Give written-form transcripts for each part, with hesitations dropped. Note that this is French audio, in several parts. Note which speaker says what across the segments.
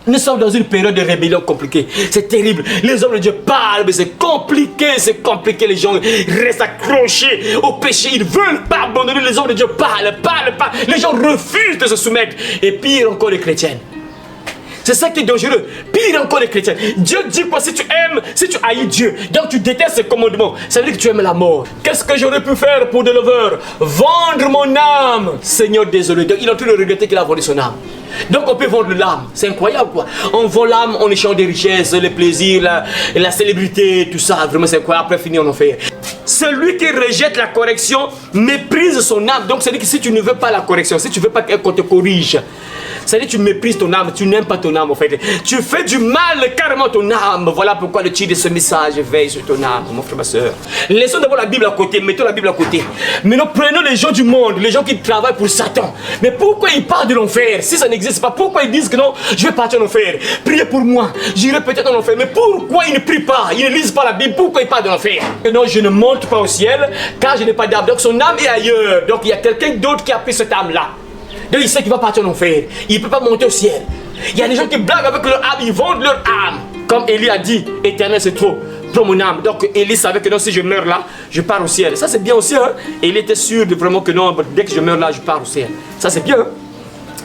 Speaker 1: Nous sommes dans une période de rébellion compliquée. C'est terrible. Les hommes de Dieu parlent, mais c'est compliqué, c'est compliqué. Les gens restent accrochés au péché. Ils ne veulent pas abandonner. Les hommes de Dieu parlent. Les gens refusent de se soumettre. Et pire encore, les chrétiens. C'est ça qui est dangereux. Pire encore les chrétiens. Dieu dit quoi? Si tu aimes, si tu haïs Dieu, donc tu détestes ses commandements, ça veut dire que tu aimes la mort. Qu'est-ce que j'aurais pu faire pour de l'over? Vendre mon âme. Seigneur, désolé. Donc il est en train de regretter qu'il a vendu son âme. Donc on peut vendre l'âme. C'est incroyable quoi. On vend l'âme en échange des richesses, les plaisirs, la célébrité, tout ça. Vraiment c'est incroyable. Après finir en enfer. Celui qui rejette la correction méprise son âme. Donc c'est-à-dire que si tu ne veux pas la correction, si tu ne veux pas qu'on te corrige, c'est-à-dire que tu méprises ton âme, tu n'aimes pas ton âme en fait. Tu fais du mal carrément à ton âme. Voilà pourquoi le titre de ce message veille sur ton âme, mon frère, ma soeur. Laissons d'abord la Bible à côté, mettons la Bible à côté. Mais nous prenons les gens du monde, les gens qui travaillent pour Satan. Mais pourquoi ils parlent de l'enfer? Si ça n'existe pas, pourquoi ils disent que non, je vais partir en enfer? Priez pour moi, j'irai peut-être en enfer. Mais pourquoi ils ne prient pas? Ils ne lisent pas la Bible, pourquoi ils parlent de l'enfer? Non, je ne monte pas au ciel car je n'ai pas d'âme. Donc son âme est ailleurs. Donc il y a quelqu'un d'autre qui a pris cette âme-là. Donc il sait qu'il va partir en enfer. Il ne peut pas monter au ciel. Il y a des gens qui blaguent avec leur âme, ils vendent leur âme. Comme Élie a dit, éternel c'est trop, prends mon âme. Donc Élie savait que non, si je meurs là, je pars au ciel. Ça c'est bien aussi. Hein? Et il était sûr de vraiment que non, dès que je meurs là, je pars au ciel. Ça c'est bien. Hein?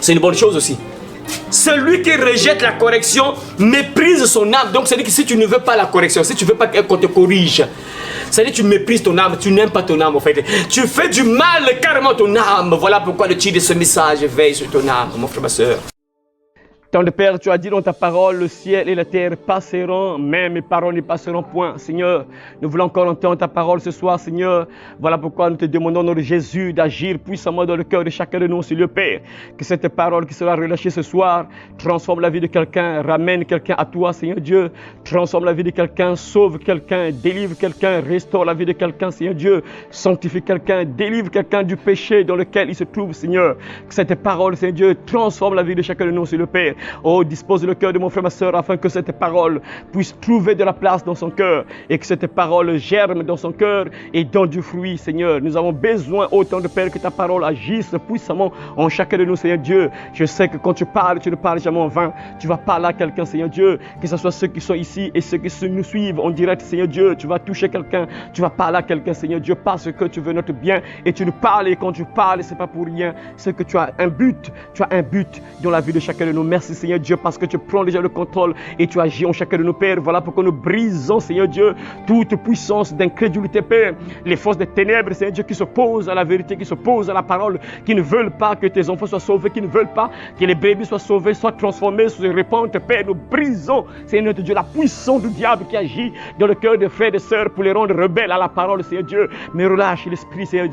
Speaker 1: C'est une bonne chose aussi. Celui qui rejette la correction méprise son âme. Donc c'est-à-dire que si tu ne veux pas la correction, si tu ne veux pas qu'on te corrige, c'est-à-dire que tu méprises ton âme, tu n'aimes pas ton âme en fait. Tu fais du mal carrément à ton âme. Voilà pourquoi le titre de ce message veille sur ton âme, mon frère, ma soeur. Tant de Père, tu as dit dans ta parole, le ciel et la terre passeront, mais mes paroles ne passeront point. Seigneur, nous voulons encore entendre ta parole ce soir, Seigneur. Voilà pourquoi nous te demandons, nom de Jésus, d'agir puissamment dans le cœur de chacun de nous, Seigneur Père. Que cette parole qui sera relâchée ce soir transforme la vie de quelqu'un, ramène quelqu'un à toi, Seigneur Dieu. Transforme la vie de quelqu'un, sauve quelqu'un, délivre quelqu'un, restaure la vie de quelqu'un, Seigneur Dieu. Sanctifie quelqu'un, délivre quelqu'un du péché dans lequel il se trouve, Seigneur. Que cette parole, Seigneur Dieu, transforme la vie de chacun de nous, Seigneur Père. Oh, dispose le cœur de mon frère, ma soeur, afin que cette parole puisse trouver de la place dans son cœur et que cette parole germe dans son cœur et donne du fruit, Seigneur. Nous avons besoin, autant de Père, que ta parole agisse puissamment en chacun de nous, Seigneur Dieu. Je sais que quand tu parles, tu ne parles jamais en vain. Tu vas parler à quelqu'un, Seigneur Dieu, que ce soit ceux qui sont ici et ceux qui nous suivent en direct, Seigneur Dieu. Tu vas toucher quelqu'un, tu vas parler à quelqu'un, Seigneur Dieu, parce que tu veux notre bien et tu nous parles. Et quand tu parles, ce n'est pas pour rien. C'est que tu as un but dans la vie de chacun de nous. Merci, Seigneur Dieu, parce que tu prends déjà le contrôle et tu agis en chacun de nos pères. Voilà pourquoi nous brisons, Seigneur Dieu, toute puissance d'incrédulité, Père. Les forces des ténèbres, Seigneur Dieu, qui s'opposent à la vérité, qui s'opposent à la parole, qui ne veulent pas que tes enfants soient sauvés, qui ne veulent pas que les brebis soient sauvés, soient transformés, se répandent, Père. Nous brisons, Seigneur Dieu, la puissance du diable qui agit dans le cœur des frères et des sœurs pour les rendre rebelles à la parole, Seigneur Dieu. Mais relâche l'esprit, Seigneur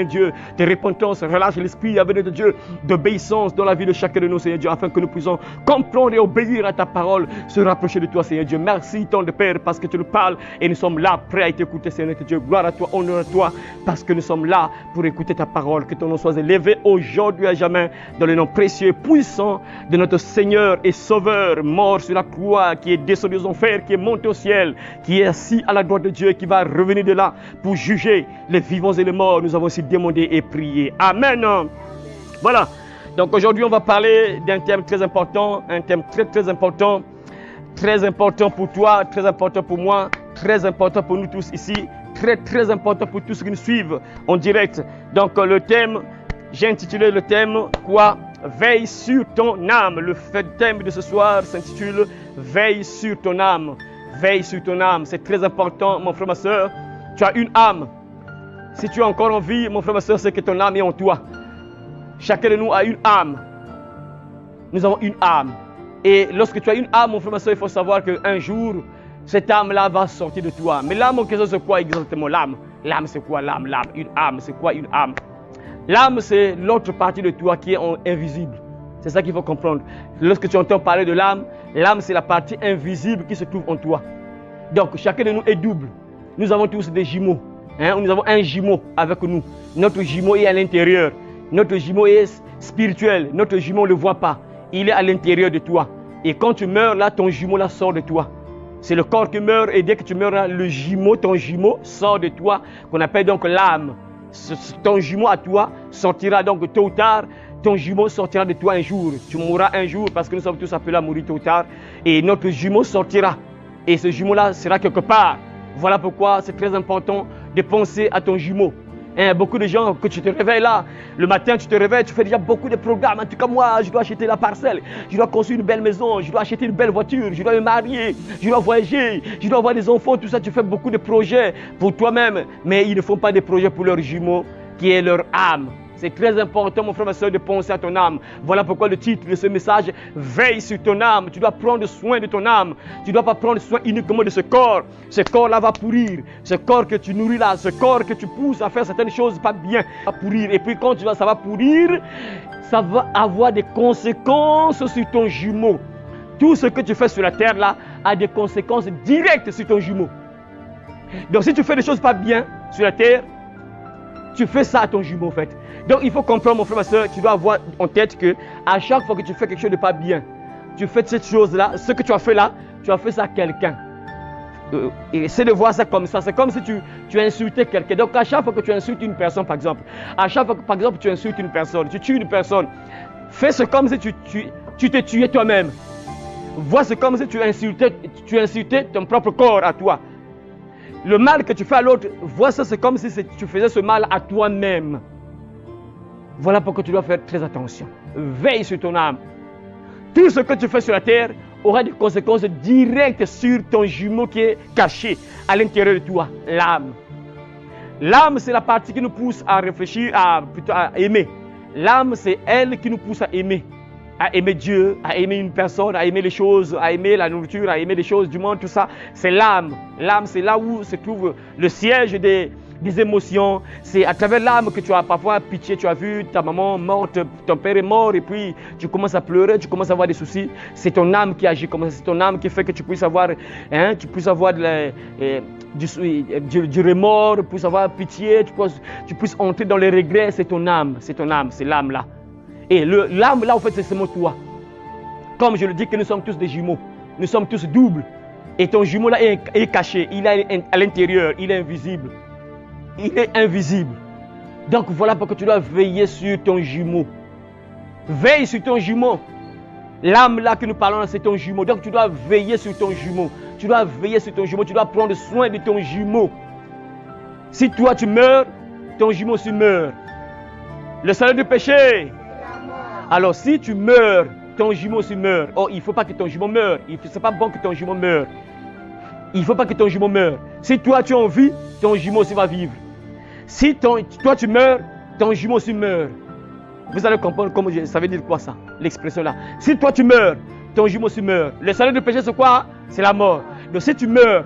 Speaker 1: Dieu, de repentance, relâche l'esprit, avec de Dieu, d'obéissance dans la vie de chacun de nous, Seigneur Dieu, afin que nous puissions comprendre et obéir à ta parole, se rapprocher de toi, Seigneur Dieu. Merci, tant de Père, parce que tu nous parles et nous sommes là, prêts à t'écouter, Seigneur Dieu. Gloire à toi, honneur à toi, parce que nous sommes là pour écouter ta parole. Que ton nom soit élevé aujourd'hui à jamais, dans le nom précieux et puissant de notre Seigneur et Sauveur, mort sur la croix, qui est descendu aux enfers, qui est monté au ciel, qui est assis à la droite de Dieu, qui va revenir de là pour juger les vivants et les morts. Nous avons aussi demandé et prié. Amen. Voilà. Donc aujourd'hui, on va parler d'un thème très important, un thème très important pour toi, très important pour moi, très important pour nous tous ici, très important pour tous ceux qui nous suivent en direct. Donc le thème, j'ai intitulé le thème quoi? Veille sur ton âme. Le thème de ce soir s'intitule Veille sur ton âme. Veille sur ton âme, c'est très important, mon frère, ma soeur. Tu as une âme. Si tu es encore en vie, mon frère, ma soeur, c'est que ton âme est en toi. Chacun de nous a une âme. Nous avons une âme. Et lorsque tu as une âme, mon frère, ma soeur, il faut savoir qu'un jour, cette âme-là va sortir de toi. Mais l'âme en question, c'est quoi exactement l'âme? L'âme, c'est quoi l'âme? Une âme, c'est quoi une âme? L'âme, c'est l'autre partie de toi qui est invisible. C'est ça qu'il faut comprendre. Lorsque tu entends parler de l'âme, l'âme, c'est la partie invisible qui se trouve en toi. Donc, chacun de nous est double. Nous avons tous des jumeaux. Nous avons un jumeau avec nous. Notre jumeau est à l'intérieur. Notre jumeau est spirituel. Notre jumeau, on ne le voit pas. Il est à l'intérieur de toi. Et quand tu meurs, là, ton jumeau là sort de toi. C'est le corps qui meurt. Et dès que tu meurs, là, le jumeau, ton jumeau sort de toi, qu'on appelle donc l'âme. Ton jumeau à toi sortira donc tôt ou tard ton jumeau sortira de toi un jour. Tu mourras un jour parce que nous sommes tous appelés à mourir tôt ou tard. Et notre jumeau sortira. Et ce jumeau-là sera quelque part. Voilà pourquoi c'est très important de penser à ton jumeau. Beaucoup de gens, que tu te réveilles là, le matin tu te réveilles, tu fais déjà beaucoup de programmes. En tout cas moi, je dois acheter la parcelle, je dois construire une belle maison, je dois acheter une belle voiture, je dois me marier, je dois voyager, je dois avoir des enfants, tout ça. Tu fais beaucoup de projets pour toi-même, mais ils ne font pas des projets pour leur jumeau qui est leur âme. C'est très important, mon frère, ma soeur, de penser à ton âme. Voilà pourquoi le titre de ce message, veille sur ton âme. Tu dois prendre soin de ton âme. Tu ne dois pas prendre soin uniquement de ce corps. Ce corps-là va pourrir. Ce corps que tu nourris là, ce corps que tu pousses à faire certaines choses pas bien, va pourrir. Et puis quand ça va pourrir, ça va avoir des conséquences sur ton jumeau. Tout ce que tu fais sur la terre là a des conséquences directes sur ton jumeau. Donc si tu fais des choses pas bien sur la terre, tu fais ça à ton jumeau en fait. Donc il faut comprendre, mon frère, ma soeur, tu dois avoir en tête que à chaque fois que tu fais quelque chose de pas bien, tu fais cette chose-là, ce que tu as fait là, tu as fait ça à quelqu'un. Et essaie de voir ça comme ça. C'est comme si tu insultais quelqu'un. Donc à chaque fois que tu insultes une personne, par exemple, à chaque fois que par exemple tu insultes une personne, tu tues une personne, fais ce comme si tu te tuais toi-même. Vois ce comme si tu insultais ton propre corps à toi. Le mal que tu fais à l'autre, vois ça, c'est comme si tu faisais ce mal à toi-même. Voilà pourquoi tu dois faire très attention. Veille sur ton âme. Tout ce que tu fais sur la terre aura des conséquences directes sur ton jumeau qui est caché à l'intérieur de toi, l'âme. L'âme, c'est la partie qui nous pousse à réfléchir, plutôt à aimer. L'âme, c'est elle qui nous pousse à aimer Dieu, à aimer une personne, à aimer les choses, à aimer la nourriture, à aimer les choses du monde, tout ça. C'est l'âme. L'âme, c'est là où se trouve le siège des émotions. C'est à travers l'âme que tu as parfois pitié. Tu as vu ta maman morte, ton père est mort et puis tu commences à pleurer, tu commences à avoir des soucis. C'est ton âme qui agit comme ça. C'est ton âme qui fait que tu puisses avoir, du remords, tu puisses avoir pitié, tu puisses entrer dans les regrets. C'est ton âme, c'est l'âme là. Et l'âme là, en fait, c'est seulement toi. Comme je le dis que nous sommes tous des jumeaux. Nous sommes tous doubles. Et ton jumeau là est caché. Il est à l'intérieur. Il est invisible. Il est invisible. Donc voilà pourquoi tu dois veiller sur ton jumeau. Veille sur ton jumeau. L'âme là que nous parlons, c'est ton jumeau. Donc tu dois veiller sur ton jumeau. Tu dois veiller sur ton jumeau. Tu dois prendre soin de ton jumeau. Si toi tu meurs, ton jumeau aussi meurt. Le salaire du péché. Alors si tu meurs, ton jumeau aussi meurt. Oh, il ne faut pas que ton jumeau meure. Ce n'est pas bon que ton jumeau meure. Il ne faut pas que ton jumeau meure. Si toi tu es en vie, ton jumeau aussi va vivre. Si toi tu meurs, ton jumeau aussi meurt. Vous allez comprendre comment ça veut dire quoi ça, l'expression là. Si toi tu meurs, ton jumeau aussi meurt. Le salaire du péché c'est quoi? C'est la mort. Donc si tu meurs,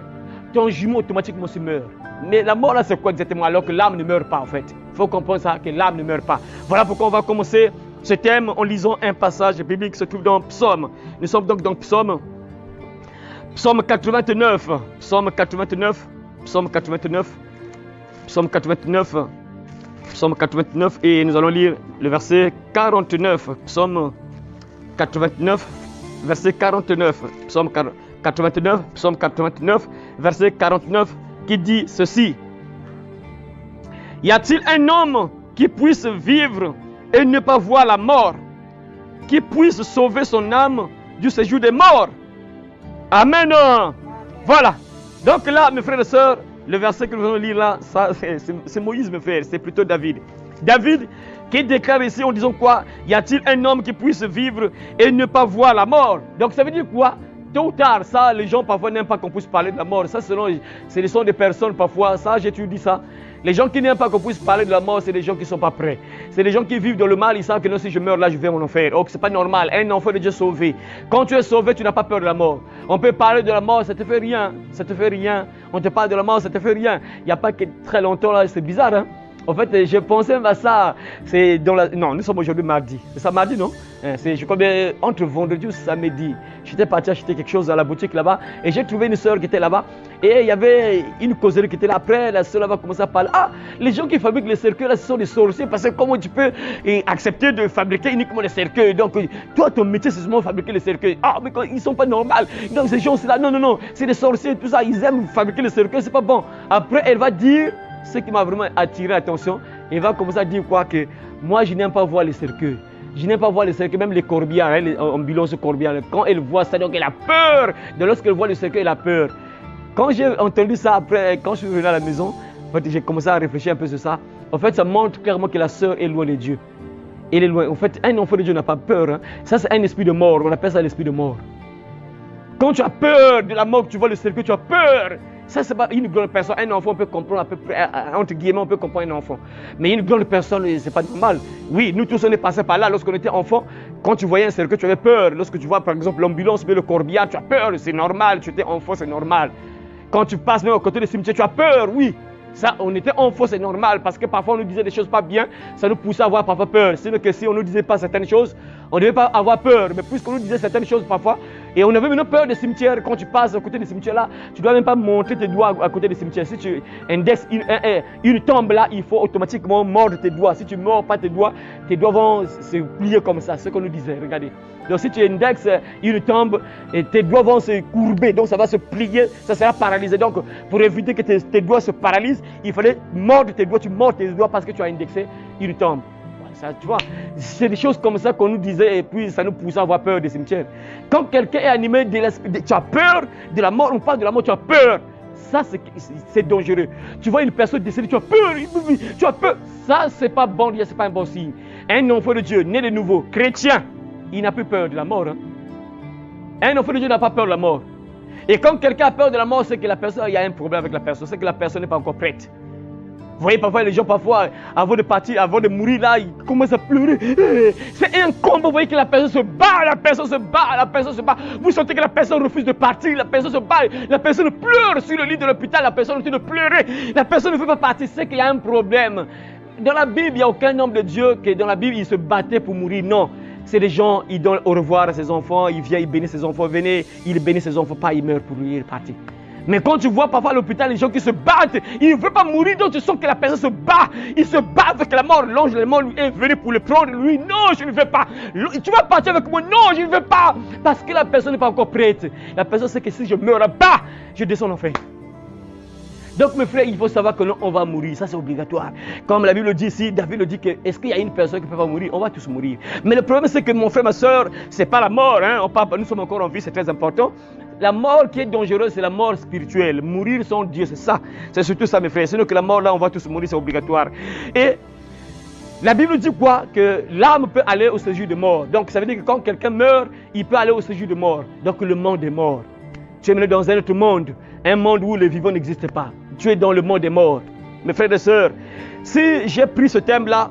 Speaker 1: ton jumeau automatiquement aussi meurt. Mais la mort là c'est quoi exactement? Alors que l'âme ne meurt pas en fait. Il faut comprendre ça, que l'âme ne meurt pas. Voilà pourquoi on va commencer ce thème en lisant un passage biblique qui se trouve dans Psaume. Nous sommes donc dans Psaume 89. Psaume 89. Psaume 89. Psaume 89. Psaume 89. Et nous allons lire le verset 49. Psaume 89, verset 49. Psaume 89. Psaume 89, verset 49, qui dit ceci. Y a-t-il un homme qui puisse vivre et ne pas voir la mort, qui puisse sauver son âme du séjour des morts? Amen. Voilà. Donc là, mes frères et sœurs, le verset que nous allons lire là, c'est Moïse, mes frères, c'est plutôt David. David qui déclare ici en disant quoi? Y a-t-il un homme qui puisse vivre et ne pas voir la mort? Donc ça veut dire quoi? Tôt ou tard, ça, les gens parfois n'aiment pas qu'on puisse parler de la mort. Ça, ce sont des personnes parfois, ça, j'ai toujours dit ça. Les gens qui n'aiment pas qu'on puisse parler de la mort, c'est des gens qui ne sont pas prêts. C'est des gens qui vivent dans le mal, ils savent que non, si je meurs là, je vais en enfer. Oh, c'est pas normal, un enfant de Dieu sauvé. Quand tu es sauvé, tu n'as pas peur de la mort. On peut parler de la mort, ça te fait rien. Ça te fait rien. On te parle de la mort, ça te fait rien. Il n'y a pas que très longtemps là, c'est bizarre, hein. En fait, je pensais à ça, c'est dans la... Non, nous sommes aujourd'hui mardi. C'est ça mardi, non? Je crois bien entre vendredi ou samedi. J'étais parti acheter quelque chose à la boutique là-bas et j'ai trouvé une soeur qui était là-bas. Et il y avait une causerie qui était là. Après, la soeur va commencer à parler. Ah, les gens qui fabriquent les cercueils là, ce sont des sorciers. Parce que comment tu peux accepter de fabriquer uniquement les cercueils? Donc, toi, ton métier, c'est seulement fabriquer les cercueils. Ah, mais ils ne sont pas normaux. Donc, ces gens-là, non, c'est des sorciers, tout ça. Ils aiment fabriquer les cercueils, c'est pas bon. Après, elle va dire... Ce qui m'a vraiment attiré l'attention, il va commencer à dire quoi? Que moi je n'aime pas voir les cercueils. Je n'aime pas voir le cercueil, même les corbières, hein, les ambulances corbières. Quand elle voit ça, donc elle a peur. De lorsqu'elle voit le cercueil, elle a peur. Quand j'ai entendu ça après, quand je suis revenu à la maison, en fait, j'ai commencé à réfléchir un peu sur ça. En fait, ça montre clairement que la sœur est loin de Dieu. Elle est loin. En fait, un enfant de Dieu n'a pas peur. Hein. Ça, c'est un esprit de mort. On appelle ça l'esprit de mort. Quand tu as peur de la mort, tu vois le cercueil, tu as peur. Ça, c'est pas une grande personne. Un enfant peut comprendre à peu près, entre guillemets, on peut comprendre un enfant. Mais une grande personne, c'est pas normal. Oui, nous tous, on est passés par là. Lorsqu'on était enfant, quand tu voyais un cercueil, tu avais peur. Lorsque tu vois, par exemple, l'ambulance, le corbillard, tu as peur. C'est normal. Tu étais enfant, c'est normal. Quand tu passes même à côté du cimetière, tu as peur, oui. Ça, on était enfant, c'est normal, parce que parfois on nous disait des choses pas bien, ça nous poussait à avoir parfois peur. Sinon que si on ne nous disait pas certaines choses, on ne devait pas avoir peur. Mais puisqu'on nous disait certaines choses parfois, et on avait même peur des cimetières, quand tu passes à côté des cimetières là, tu ne dois même pas montrer tes doigts à côté des cimetières. Si tu indexes une tombe là, il faut automatiquement mordre tes doigts. Si tu ne mords pas tes doigts vont se plier comme ça, c'est ce qu'on nous disait, regardez. Donc si tu indexes une tombe, tes doigts vont se courber, donc ça va se plier, ça sera paralysé. Donc pour éviter que tes doigts se paralysent, il fallait mordre tes doigts, tu mords tes doigts parce que tu as indexé une tombe. Ça, tu vois, c'est des choses comme ça qu'on nous disait et puis ça nous poussait à avoir peur des cimetières. Quand quelqu'un est animé de l'esprit, tu as peur de la mort, on parle de la mort, tu as peur. Ça, c'est dangereux. Tu vois une personne décédée, tu as peur, tu as peur. Ça, c'est pas bon, c'est pas un bon signe. Un enfant de Dieu, né de nouveau, chrétien, il n'a plus peur de la mort. Hein. Un enfant de Dieu n'a pas peur de la mort. Et quand quelqu'un a peur de la mort, c'est que la personne, il y a un problème avec la personne, c'est que la personne n'est pas encore prête. Vous voyez parfois les gens, avant de partir, avant de mourir, là, ils commencent à pleurer. C'est un combat, vous voyez que la personne se bat, la personne se bat, la personne se bat. Vous sentez que la personne refuse de partir, la personne se bat, la personne pleure sur le lit de l'hôpital, la personne refuse de pleurer, la personne ne veut pas partir, c'est qu'il y a un problème. Dans la Bible, il n'y a aucun homme de Dieu qui, dans la Bible, il se battait pour mourir. Non, c'est des gens, ils donnent au revoir à ses enfants, ils viennent, ils bénissent ses enfants, venez, ils bénissent ses enfants, pas ils meurent pour lui, il est parti. Mais quand tu vois parfois à l'hôpital les gens qui se battent, ils ne veulent pas mourir, donc tu sens que la personne se bat. Il se bat avec la mort. L'ange de la mort lui est venu pour le prendre. Lui, non, je ne veux pas. Tu vas partir avec moi, non, je ne veux pas. Parce que la personne n'est pas encore prête. La personne sait que si je meurs là-bas, je descends en enfer. Donc mes frères, il faut savoir que on va mourir, ça c'est obligatoire. Comme la Bible le dit ici, David le dit que est-ce qu'il y a une personne qui ne peut pas mourir? On va tous mourir. Mais le problème c'est que mon frère, ma soeur, c'est pas la mort. Hein? Nous sommes encore en vie, c'est très important. La mort qui est dangereuse, c'est la mort spirituelle. Mourir sans Dieu, c'est ça. C'est surtout ça mes frères. Sinon que la mort là, on va tous mourir, c'est obligatoire. Et la Bible dit quoi? Que l'âme peut aller au séjour de mort. Donc ça veut dire que quand quelqu'un meurt, il peut aller au séjour de mort. Donc le monde des morts. Tu es dans un autre monde. Un monde où les vivants n'existent pas. Tu es dans le monde des morts. Mes frères et sœurs, si j'ai pris ce thème-là,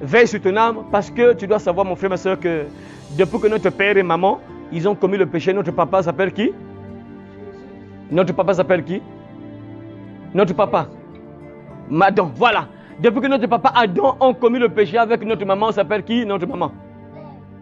Speaker 1: veille sur ton âme, parce que tu dois savoir, mon frère, ma sœur, que depuis que notre père et maman, ils ont commis le péché, notre papa s'appelle qui? Notre papa s'appelle qui? Notre papa. Adam, voilà. Depuis que notre papa Adam a commis le péché avec notre maman, s'appelle qui? Notre maman.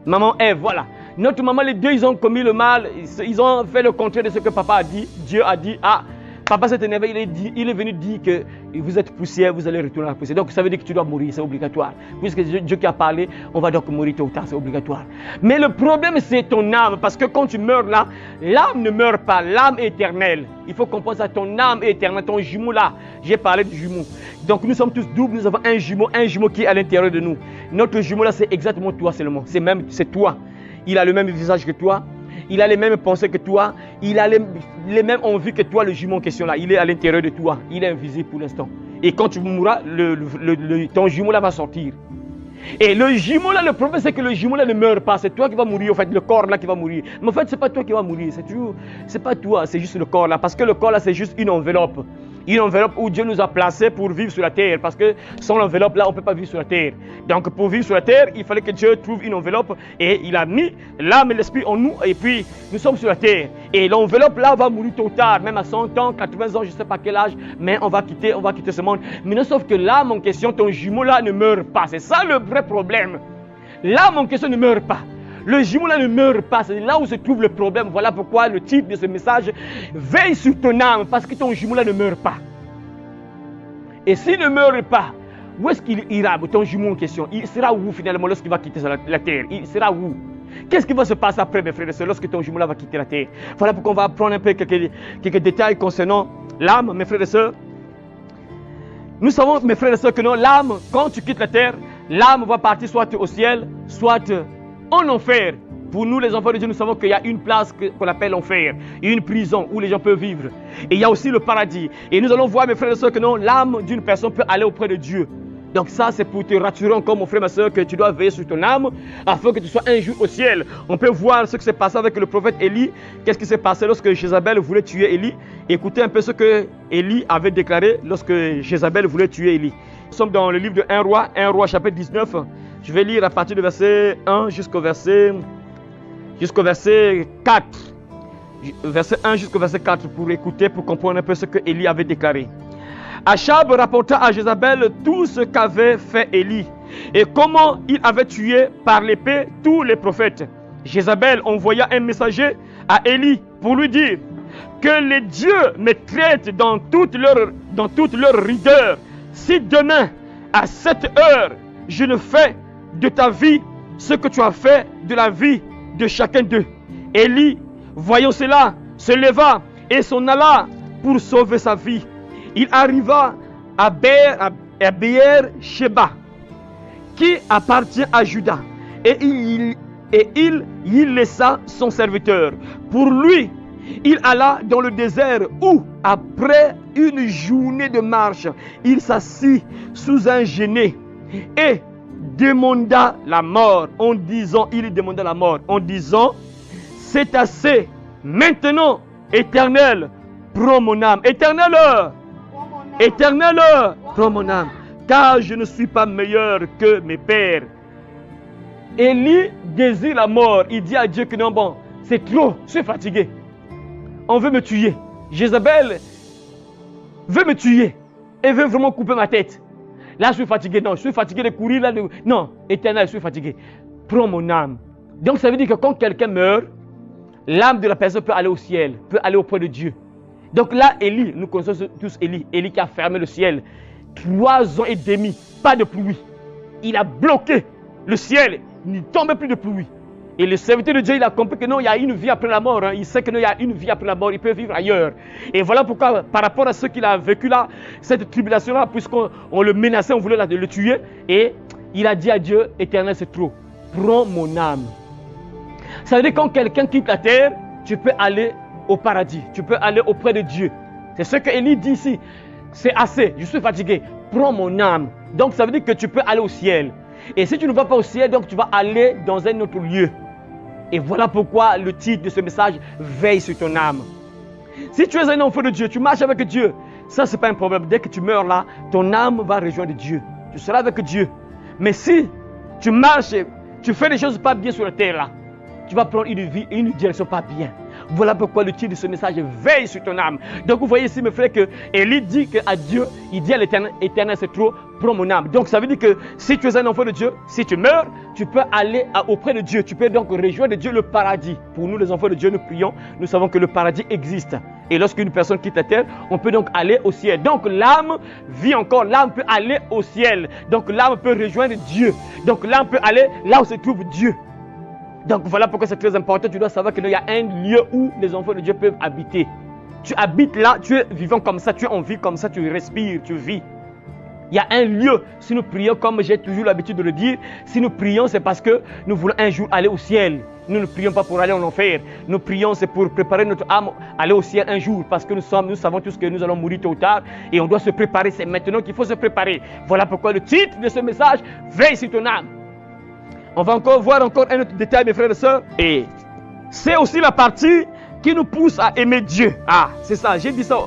Speaker 1: Maman Ève, voilà. Notre maman, les deux, ils ont commis le mal. Ils ont fait le contraire de ce que papa a dit. Dieu a dit, ah, papa s'est énervé, il est venu dire que vous êtes poussière, vous allez retourner à la poussière. Donc ça veut dire que tu dois mourir, c'est obligatoire. Puisque Dieu qui a parlé, on va donc mourir tôt ou tard, c'est obligatoire. Mais le problème, c'est ton âme. Parce que quand tu meurs là, l'âme ne meurt pas, l'âme est éternelle. Il faut comprendre ça, ton âme est éternelle, ton jumeau là. J'ai parlé du jumeau. Donc nous sommes tous doubles, nous avons un jumeau qui est à l'intérieur de nous. Notre jumeau là, c'est exactement toi seulement. C'est toi. Il a le même visage que toi. Il a les mêmes pensées que toi. Il a les mêmes envies que toi, le jumeau en question là. Il est à l'intérieur de toi. Il est invisible pour l'instant. Et quand tu mourras, ton jumeau là va sortir. Et le jumeau là, le problème c'est que le jumeau là ne meurt pas. C'est toi qui vas mourir, en fait, le corps là qui va mourir. Mais en fait, c'est pas toi qui va mourir. C'est pas toi, c'est juste le corps là. Parce que le corps là, c'est juste une enveloppe. Une enveloppe où Dieu nous a placés pour vivre sur la terre. Parce que sans l'enveloppe là, on ne peut pas vivre sur la terre. Donc pour vivre sur la terre, il fallait que Dieu trouve une enveloppe. Et il a mis l'âme et l'esprit en nous. Et puis nous sommes sur la terre. Et l'enveloppe là va mourir tôt ou tard. Même à 100 ans, 80 ans, je ne sais pas quel âge. Mais on va quitter ce monde. Mais non, sauf que l'âme en question, ton jumeau là ne meurt pas. C'est ça le vrai problème. L'âme en question ne meurt pas. Le jumeau là ne meurt pas, c'est là où se trouve le problème. Voilà pourquoi le titre de ce message, veille sur ton âme, parce que ton jumeau là ne meurt pas. Et s'il ne meurt pas, où est-ce qu'il ira, ton jumeau en question? Il sera où finalement lorsqu'il va quitter la terre? Il sera où? Qu'est-ce qui va se passer après, mes frères et sœurs, lorsque ton jumeau là va quitter la terre? Voilà pourquoi on va prendre un peu quelques détails concernant l'âme, mes frères et sœurs. Nous savons, mes frères et sœurs, que non, l'âme, quand tu quittes la terre, l'âme va partir soit au ciel, soit en enfer. Pour nous, les enfants de Dieu, nous savons qu'il y a une place qu'on appelle l'enfer, une prison où les gens peuvent vivre. Et il y a aussi le paradis. Et nous allons voir, mes frères et sœurs, que non, l'âme d'une personne peut aller auprès de Dieu. Donc ça, c'est pour te rassurer encore, mon frère, ma soeur, que tu dois veiller sur ton âme afin que tu sois un jour au ciel. On peut voir ce qui s'est passé avec le prophète Élie. Qu'est-ce qui s'est passé lorsque Jézabel voulait tuer Élie? Écoutez un peu ce que Élie avait déclaré lorsque Jézabel voulait tuer Élie. Nous sommes dans le livre de 1 roi chapitre 19. Je vais lire à partir du verset 1 jusqu'au verset 4. Verset 1 jusqu'au verset 4 pour écouter, pour comprendre un peu ce que Élie avait déclaré. Achab rapporta à Jézabel tout ce qu'avait fait Élie et comment il avait tué par l'épée tous les prophètes. Jézabel envoya un messager à Élie pour lui dire que les dieux me traitent dans toute leur rigueur. Si demain, à cette heure, je ne fais de ta vie ce que tu as fait de la vie de chacun d'eux. Élie, voyant cela, se leva et s'en alla pour sauver sa vie. Il arriva à Beer-Sheba, qui appartient à Juda, et il y laissa son serviteur. Pour lui, il alla dans le désert où, après une journée de marche, il s'assit sous un genêt et demanda la mort. Il demanda la mort en disant, c'est assez, maintenant, Éternel, prends mon âme. Éternel, prends mon âme, car je ne suis pas meilleur que mes pères. Élie désire la mort. Il dit à Dieu que non, bon, c'est trop, je suis fatigué. On veut me tuer. Jézabel veut me tuer et veut vraiment couper ma tête. Là, je suis fatigué. Non, je suis fatigué de courir. Là, non, Éternel, je suis fatigué. Prends mon âme. Donc, ça veut dire que quand quelqu'un meurt, l'âme de la personne peut aller au ciel, peut aller auprès de Dieu. Donc là, Élie, nous connaissons tous Élie qui a fermé le ciel. 3 ans et demi, pas de pluie. Il a bloqué le ciel, il ne tombait plus de pluie. Et le serviteur de Dieu, il a compris que non, il y a une vie après la mort. Il sait qu'il y a une vie après la mort, il peut vivre ailleurs. Et voilà pourquoi, par rapport à ce qu'il a vécu là, cette tribulation-là, puisqu'on le menaçait, on voulait le tuer, et il a dit à Dieu, Éternel, c'est trop, prends mon âme. Ça veut dire que quand quelqu'un quitte la terre, tu peux aller au paradis, tu peux aller auprès de Dieu. C'est ce que Élie dit ici. C'est assez, je suis fatigué, prends mon âme. Donc ça veut dire que tu peux aller au ciel. Et si tu ne vas pas au ciel, donc tu vas aller dans un autre lieu. Et voilà pourquoi le titre de ce message, veille sur ton âme. Si tu es un enfant de Dieu, tu marches avec Dieu, ça c'est pas un problème. Dès que tu meurs là, ton âme va rejoindre Dieu. Tu seras avec Dieu. Mais si tu marches, tu fais des choses pas bien sur la terre là, tu vas prendre une direction pas bien. Voilà pourquoi le titre de ce message est veille sur ton âme. Donc vous voyez ici mes frères que Élie dit à Dieu, il dit à l'Éternel, Éternel c'est trop, prends mon âme. Donc ça veut dire que si tu es un enfant de Dieu, si tu meurs, tu peux aller auprès de Dieu. Tu peux donc rejoindre Dieu le paradis. Pour nous les enfants de Dieu, nous prions, nous savons que le paradis existe. Et lorsqu'une personne quitte la terre, on peut donc aller au ciel. Donc l'âme vit encore, l'âme peut aller au ciel. Donc l'âme peut rejoindre Dieu. Donc l'âme peut aller là où se trouve Dieu. Donc voilà pourquoi c'est très important, tu dois savoir qu'il y a un lieu où les enfants de Dieu peuvent habiter. Tu habites là, tu es vivant comme ça, tu es en vie comme ça, tu respires, tu vis. Il y a un lieu, si nous prions comme j'ai toujours l'habitude de le dire, si nous prions c'est parce que nous voulons un jour aller au ciel. Nous ne prions pas pour aller en enfer, nous prions c'est pour préparer notre âme à aller au ciel un jour. Parce que nous savons tous que nous allons mourir tôt ou tard et on doit se préparer, c'est maintenant qu'il faut se préparer. Voilà pourquoi le titre de ce message, veille sur ton âme. On va voir encore un autre détail, mes frères et sœurs. Et c'est aussi la partie qui nous pousse à aimer Dieu. Ah, c'est ça, j'ai dit ça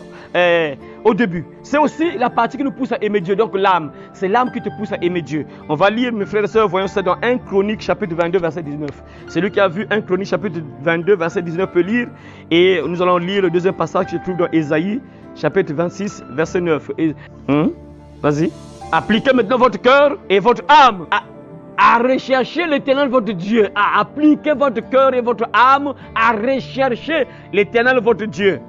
Speaker 1: au début. C'est aussi la partie qui nous pousse à aimer Dieu. Donc l'âme, c'est l'âme qui te pousse à aimer Dieu. On va lire, mes frères et sœurs, voyons ça dans 1 Chronique chapitre 22, verset 19. Celui qui a vu 1 Chronique chapitre 22, verset 19 peut lire. Et nous allons lire le deuxième passage qui se trouve dans Ésaïe chapitre 26, verset 9. Vas-y. Appliquez maintenant votre cœur et votre âme à rechercher l'Éternel votre Dieu, à appliquer votre cœur et votre âme à rechercher l'Éternel votre Dieu.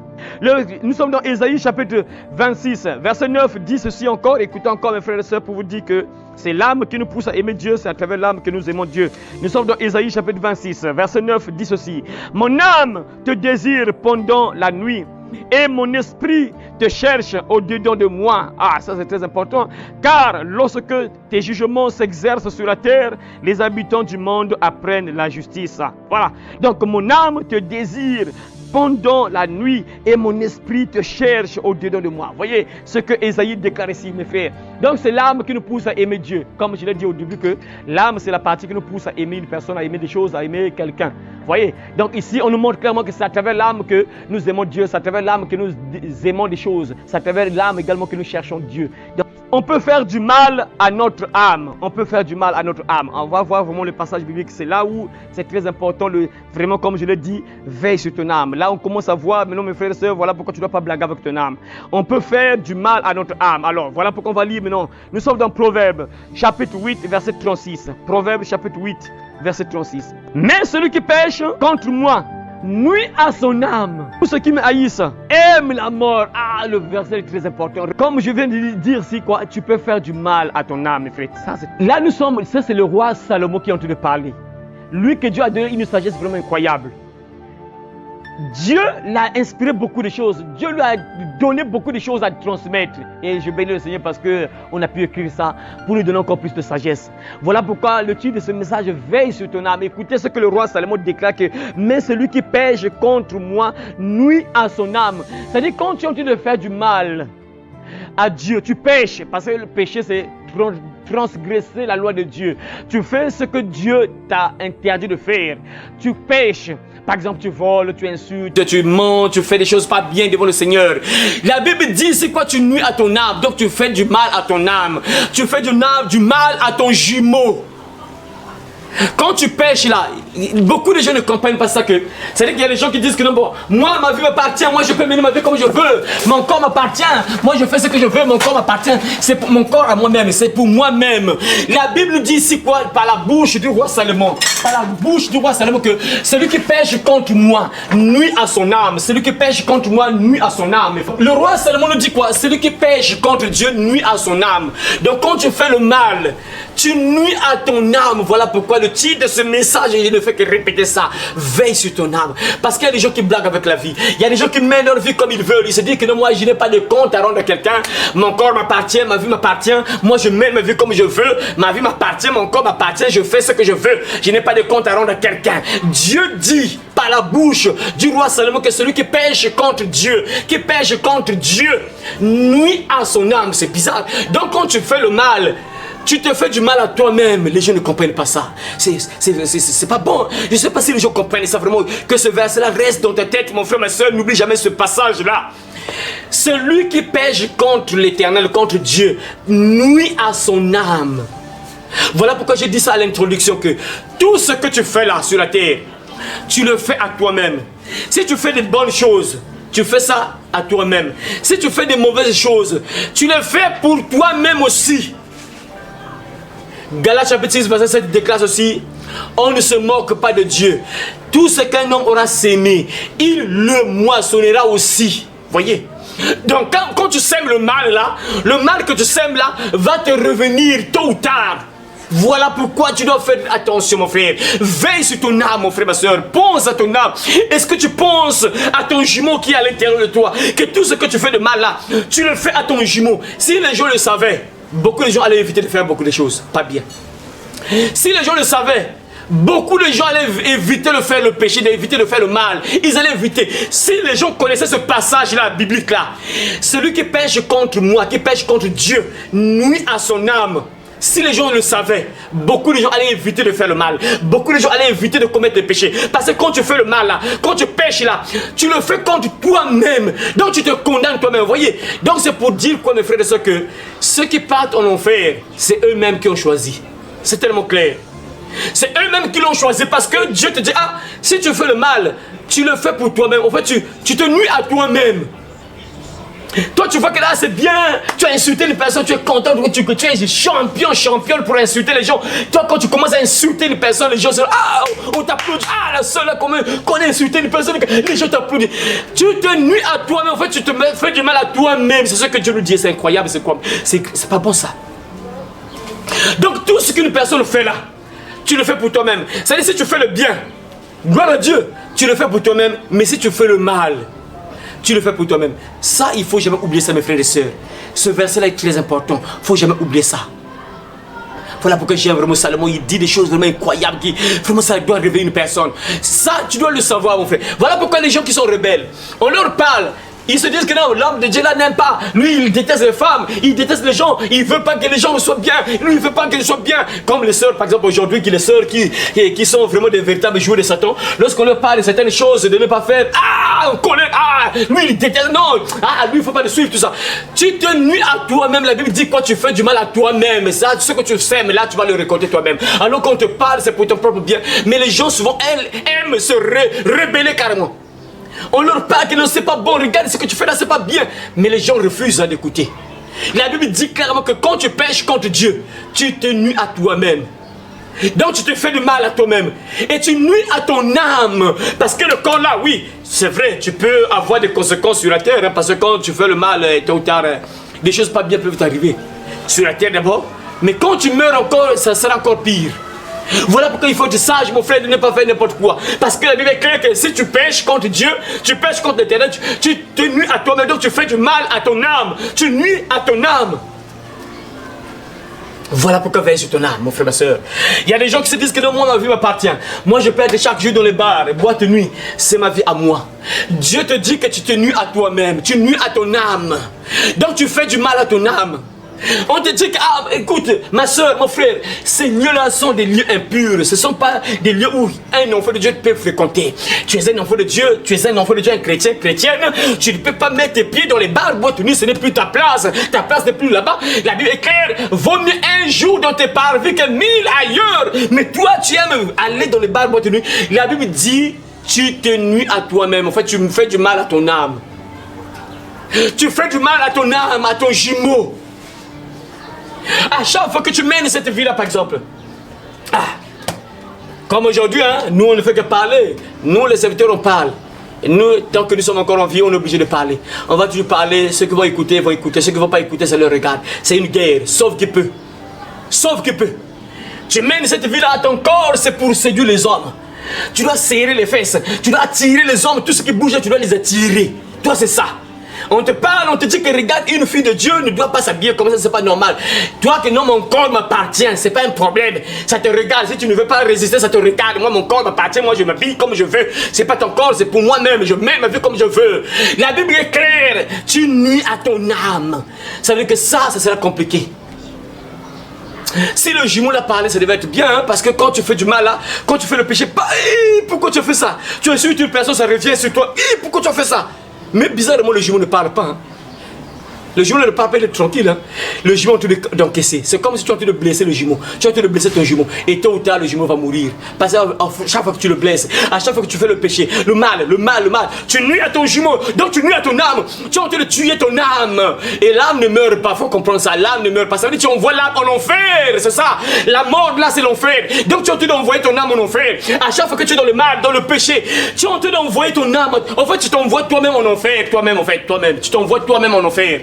Speaker 1: Nous sommes dans Ésaïe chapitre 26, verset 9, dit ceci encore. Écoutez encore mes frères et sœurs pour vous dire que c'est l'âme qui nous pousse à aimer Dieu, c'est à travers l'âme que nous aimons Dieu. Nous sommes dans Ésaïe chapitre 26, verset 9, dit ceci. Mon âme te désire pendant la nuit et mon esprit te
Speaker 2: te cherche au-dedans de moi. Ah, ça c'est très important. Car lorsque tes jugements s'exercent sur la terre, les habitants du monde apprennent la justice. Voilà. Donc mon âme te désire pendant la nuit et mon esprit te cherche au-dedans de moi. Voyez ce que Ésaïe déclare ici, mes frères. Donc c'est l'âme qui nous pousse à aimer Dieu. Comme je l'ai dit au début que l'âme c'est la partie qui nous pousse à aimer une personne, à aimer des choses, à aimer quelqu'un. Voyez, donc ici on nous montre clairement que c'est à travers l'âme que nous aimons Dieu, c'est à travers l'âme que nous aimons des choses, c'est à travers l'âme également que nous cherchons Dieu. Donc, on peut faire du mal à notre âme. On peut faire du mal à notre âme. On va voir vraiment le passage biblique. C'est là où c'est très important. Vraiment, comme je l'ai dit, veille sur ton âme. Là, on commence à voir, maintenant mes frères et sœurs, voilà pourquoi tu ne dois pas blaguer avec ton âme. On peut faire du mal à notre âme. Alors, voilà pourquoi on va lire maintenant. Nous sommes dans Proverbe, chapitre 8, verset 36. Proverbe, chapitre 8, verset 36. Mais celui qui pêche contre moi nuit à son âme. Tous ceux qui me haïssent aiment la mort. Ah, le verset est très important. Comme je viens de dire ici, quoi, tu peux faire du mal à ton âme, mes frères. Là, nous sommes, ça c'est le roi Salomon qui est en train de parler. Lui que Dieu a donné une sagesse vraiment incroyable. Dieu l'a inspiré beaucoup de choses. Dieu lui a donné beaucoup de choses à transmettre. Et je bénis le Seigneur parce qu'on a pu écrire ça pour lui donner encore plus de sagesse. Voilà pourquoi le titre de ce message, veille sur ton âme. Écoutez ce que le roi Salomon déclare que mais celui qui pêche contre moi nuit à son âme. C'est-à-dire quand tu es en train de faire du mal à Dieu, tu pêches. Parce que le péché c'est transgresser la loi de Dieu. Tu fais ce que Dieu t'a interdit de faire. Tu pêches. Par exemple, tu voles, tu insultes, tu mens, tu fais des choses pas bien devant le Seigneur. La Bible dit, c'est quoi? Tu nuis à ton âme. Donc tu fais du mal à ton âme. Tu fais du mal à ton jumeau. Quand tu pêches là, beaucoup de gens ne comprennent pas ça que. C'est-à-dire qu'il y a des gens qui disent que non, bon, moi ma vie m'appartient, moi je peux mener ma vie comme je veux, mon corps m'appartient, moi je fais ce que je veux, mon corps m'appartient, c'est pour mon corps à moi-même, c'est pour moi-même. La Bible dit ici quoi? Par la bouche du roi Salomon, par la bouche du roi Salomon que celui qui pêche contre moi nuit à son âme, celui qui pêche contre moi nuit à son âme. Le roi Salomon nous dit quoi? Celui qui pêche contre Dieu nuit à son âme. Donc quand tu fais le mal, tu nuis à ton âme. Voilà pourquoi le titre de ce message, il ne fait que répéter ça. Veille sur ton âme. Parce qu'il y a des gens qui blaguent avec la vie. Il y a des gens qui mènent leur vie comme ils veulent. Ils se disent que non, moi je n'ai pas de compte à rendre à quelqu'un. Mon corps m'appartient, ma vie m'appartient. Moi je mène ma vie comme je veux. Ma vie m'appartient, mon corps m'appartient. Je fais ce que je veux. Je n'ai pas de compte à rendre à quelqu'un. Dieu dit par la bouche du roi Salomon que celui qui pêche contre Dieu, qui pêche contre Dieu, nuit à son âme. C'est bizarre. Donc quand tu fais le mal, tu te fais du mal à toi-même. Les gens ne comprennent pas ça. C'est pas bon. Je ne sais pas si les gens comprennent ça vraiment. Que ce verset-là reste dans ta tête, mon frère, ma soeur. N'oublie jamais ce passage-là. Celui qui pêche contre l'Éternel, contre Dieu, nuit à son âme. Voilà pourquoi j'ai dit ça à l'introduction, que tout ce que tu fais là sur la terre, tu le fais à toi-même. Si tu fais des bonnes choses, tu fais ça à toi-même. Si tu fais des mauvaises choses, tu le fais pour toi-même aussi. Galates chapitre 6, verset 7 déclare aussi: on ne se moque pas de Dieu. Tout ce qu'un homme aura sémé, il le moissonnera aussi. Voyez? Donc quand tu sèmes le mal là, le mal que tu sèmes là va te revenir tôt ou tard. Voilà pourquoi tu dois faire attention, mon frère. Veille sur ton âme, mon frère, ma soeur. Pense à ton âme. Est-ce que tu penses à ton jumeau qui est à l'intérieur de toi? Que tout ce que tu fais de mal là, tu le fais à ton jumeau. Si les gens le savaient, beaucoup de gens allaient éviter de faire beaucoup de choses. Pas bien. Si les gens le savaient, beaucoup de gens allaient éviter de faire le péché, d'éviter de faire le mal. Ils allaient éviter. Si les gens connaissaient ce passage-là, biblique-là, celui qui pêche contre moi, qui pêche contre Dieu, nuit à son âme. Si les gens le savaient, beaucoup de gens allaient éviter de faire le mal. Beaucoup de gens allaient éviter de commettre des péchés. Parce que quand tu fais le mal là, quand tu pêches là, tu le fais contre toi-même. Donc tu te condamnes toi-même, vous voyez. Donc c'est pour dire quoi, mes frères et sœurs, que ceux qui partent en enfer, c'est eux-mêmes qui ont choisi. C'est tellement clair. C'est eux-mêmes qui l'ont choisi parce que Dieu te dit, ah, si tu fais le mal, tu le fais pour toi-même. En fait, tu te nuis à toi-même. Toi, tu vois que là, c'est bien. Tu as insulté les personnes, tu es content que tu es championne pour insulter les gens. Toi, quand tu commences à insulter les personnes, les gens se disent, ah, on t'applaudit. Ah, la seule là qu'on a insulté les personnes, les gens t'applaudissent. Tu te nuis à toi-même. En fait, tu te fais du mal à toi-même. C'est ce que Dieu nous dit. C'est incroyable. C'est quoi? C'est pas bon ça. Donc, tout ce qu'une personne fait là, tu le fais pour toi-même. C'est-à-dire, si tu fais le bien, gloire à Dieu, tu le fais pour toi-même. Mais si tu fais le mal,
Speaker 1: tu le fais pour toi-même. Ça, il ne faut jamais oublier ça, mes frères et sœurs. Ce verset-là est très important. Il ne faut jamais oublier ça. Voilà pourquoi j'aime vraiment Salomon. Il dit des choses vraiment incroyables qui, vraiment, ça doit réveiller une personne. Ça, tu dois le savoir, mon frère. Voilà pourquoi les gens qui sont rebelles, on leur parle. Ils se disent que non, l'homme de Dieu là n'aime pas. Lui, il déteste les femmes, il déteste les gens. Il ne veut pas que les gens soient bien. Lui, il ne veut pas qu'ils soient bien. Comme les sœurs, par exemple, aujourd'hui, les sœurs qui sont vraiment des véritables joueurs de Satan. Lorsqu'on leur parle de certaines choses, de ne pas faire, on connaît, lui, il déteste, non, lui, il ne faut pas le suivre, tout ça. Tu te nuis à toi-même. La Bible dit quoi, tu fais du mal à toi-même. Ça, ce que tu sais, mais là, tu vas le récolter toi-même. Alors qu'on te parle, c'est pour ton propre bien. Mais les gens, souvent, elles aiment se rebeller carrément. On leur parle que non, c'est pas bon, regarde ce que tu fais là, c'est pas bien. Mais les gens refusent d'écouter. La Bible dit clairement que quand tu pêches contre Dieu, tu te nuis à toi-même. Donc tu te fais du mal à toi-même. Et tu nuis à ton âme. Parce que le corps là, oui, c'est vrai, tu peux avoir des conséquences sur la terre. Hein, parce que quand tu fais le mal, tôt ou tard, des choses pas bien peuvent t'arriver. Sur la terre d'abord. Mais quand tu meurs encore, ça sera encore pire. Voilà pourquoi il faut être sage, mon frère, de ne pas faire n'importe quoi. Parce que la Bible est claire que si tu pêches contre Dieu, tu pêches contre l'Éternel, tu te nuis à toi-même, donc tu fais du mal à ton âme. Tu nuis à ton âme. Voilà pourquoi veille sur ton âme, mon frère, ma soeur. Il y a des gens qui se disent que non, moi, ma vie m'appartient. Moi, je peux être chaque jour dans les bars, les boîtes de nuit. C'est ma vie à moi. Dieu te dit que tu te nuis à toi-même. Tu nuis à ton âme. Donc tu fais du mal à ton âme. On te dit que, écoute, ma soeur, mon frère, ces lieux-là sont des lieux impurs. Ce ne sont pas des lieux où un enfant de Dieu peut fréquenter. Tu es un enfant de Dieu, tu es un enfant de Dieu, un chrétien, chrétienne. Tu ne peux pas mettre tes pieds dans les bars, boîtes de nuit, ce n'est plus ta place. Ta place n'est plus là-bas. La Bible est claire. Vaut mieux un jour dans tes parvis que 1000 ailleurs. Mais toi, tu aimes aller dans les bars, boîtes de nuit. La Bible dit, tu te nuis à toi-même. En fait, tu me fais du mal à ton âme. Tu fais du mal à ton âme, à ton jumeau. À chaque fois que tu mènes cette vie-là, par exemple, comme aujourd'hui, hein, nous on ne fait que parler. Nous les serviteurs on parle. Et nous, tant que nous sommes encore en vie, on est obligé de parler. On va toujours parler. Ceux qui vont écouter, ceux qui ne vont pas écouter, ça leur regarde. C'est une guerre, sauf qu'il peut. Sauf qu'il peut. Tu mènes cette vie-là à ton corps, c'est pour séduire les hommes. Tu dois serrer les fesses, tu dois attirer les hommes, tout ce qui bouge, tu dois les attirer. Toi, c'est ça. On te parle, on te dit que regarde, une fille de Dieu ne doit pas s'habiller comme ça, c'est pas normal. Toi que non, mon corps m'appartient, c'est pas un problème. Ça te regarde, si tu ne veux pas résister, ça te regarde. Moi, mon corps m'appartient, moi je m'habille comme je veux. C'est pas ton corps, c'est pour moi-même, je mets ma vie comme je veux. La Bible est claire, tu nuis à ton âme. Ça veut dire que ça sera compliqué. Si le jumeau l'a parlé, ça devait être bien, hein, parce que quand tu fais du mal là, quand tu fais le péché, pourquoi tu as fait ça? Tu insultes une personne, ça revient sur toi, pourquoi tu as fait ça? Mais bizarrement, le jumeau ne parle pas. Hein. Le jumeau ne parle pas, il est tranquille. Hein. Le jumeau est en train d'encaisser. C'est comme si tu es en train de blesser le jumeau. Tu es en train de blesser ton jumeau. Et tôt ou tard, le jumeau va mourir. Parce que chaque fois que tu le blesses, à chaque fois que tu fais le péché, le mal, tu nuis à ton jumeau. Donc tu nuis à ton âme. Tu es en train de tuer ton âme. Et l'âme ne meurt pas. Il faut comprendre ça. L'âme ne meurt pas. Ça veut dire que tu envoies l'âme en enfer. C'est ça. La mort, là, c'est l'enfer. Donc tu es en train d'envoyer ton âme en enfer. À chaque fois que tu es dans le mal, dans le péché, tu es en train d'envoyer ton âme. En fait, tu t'envoies toi-même en enfer. Toi-même, en fait, toi-même. Tu t'envoies toi-même en enfer.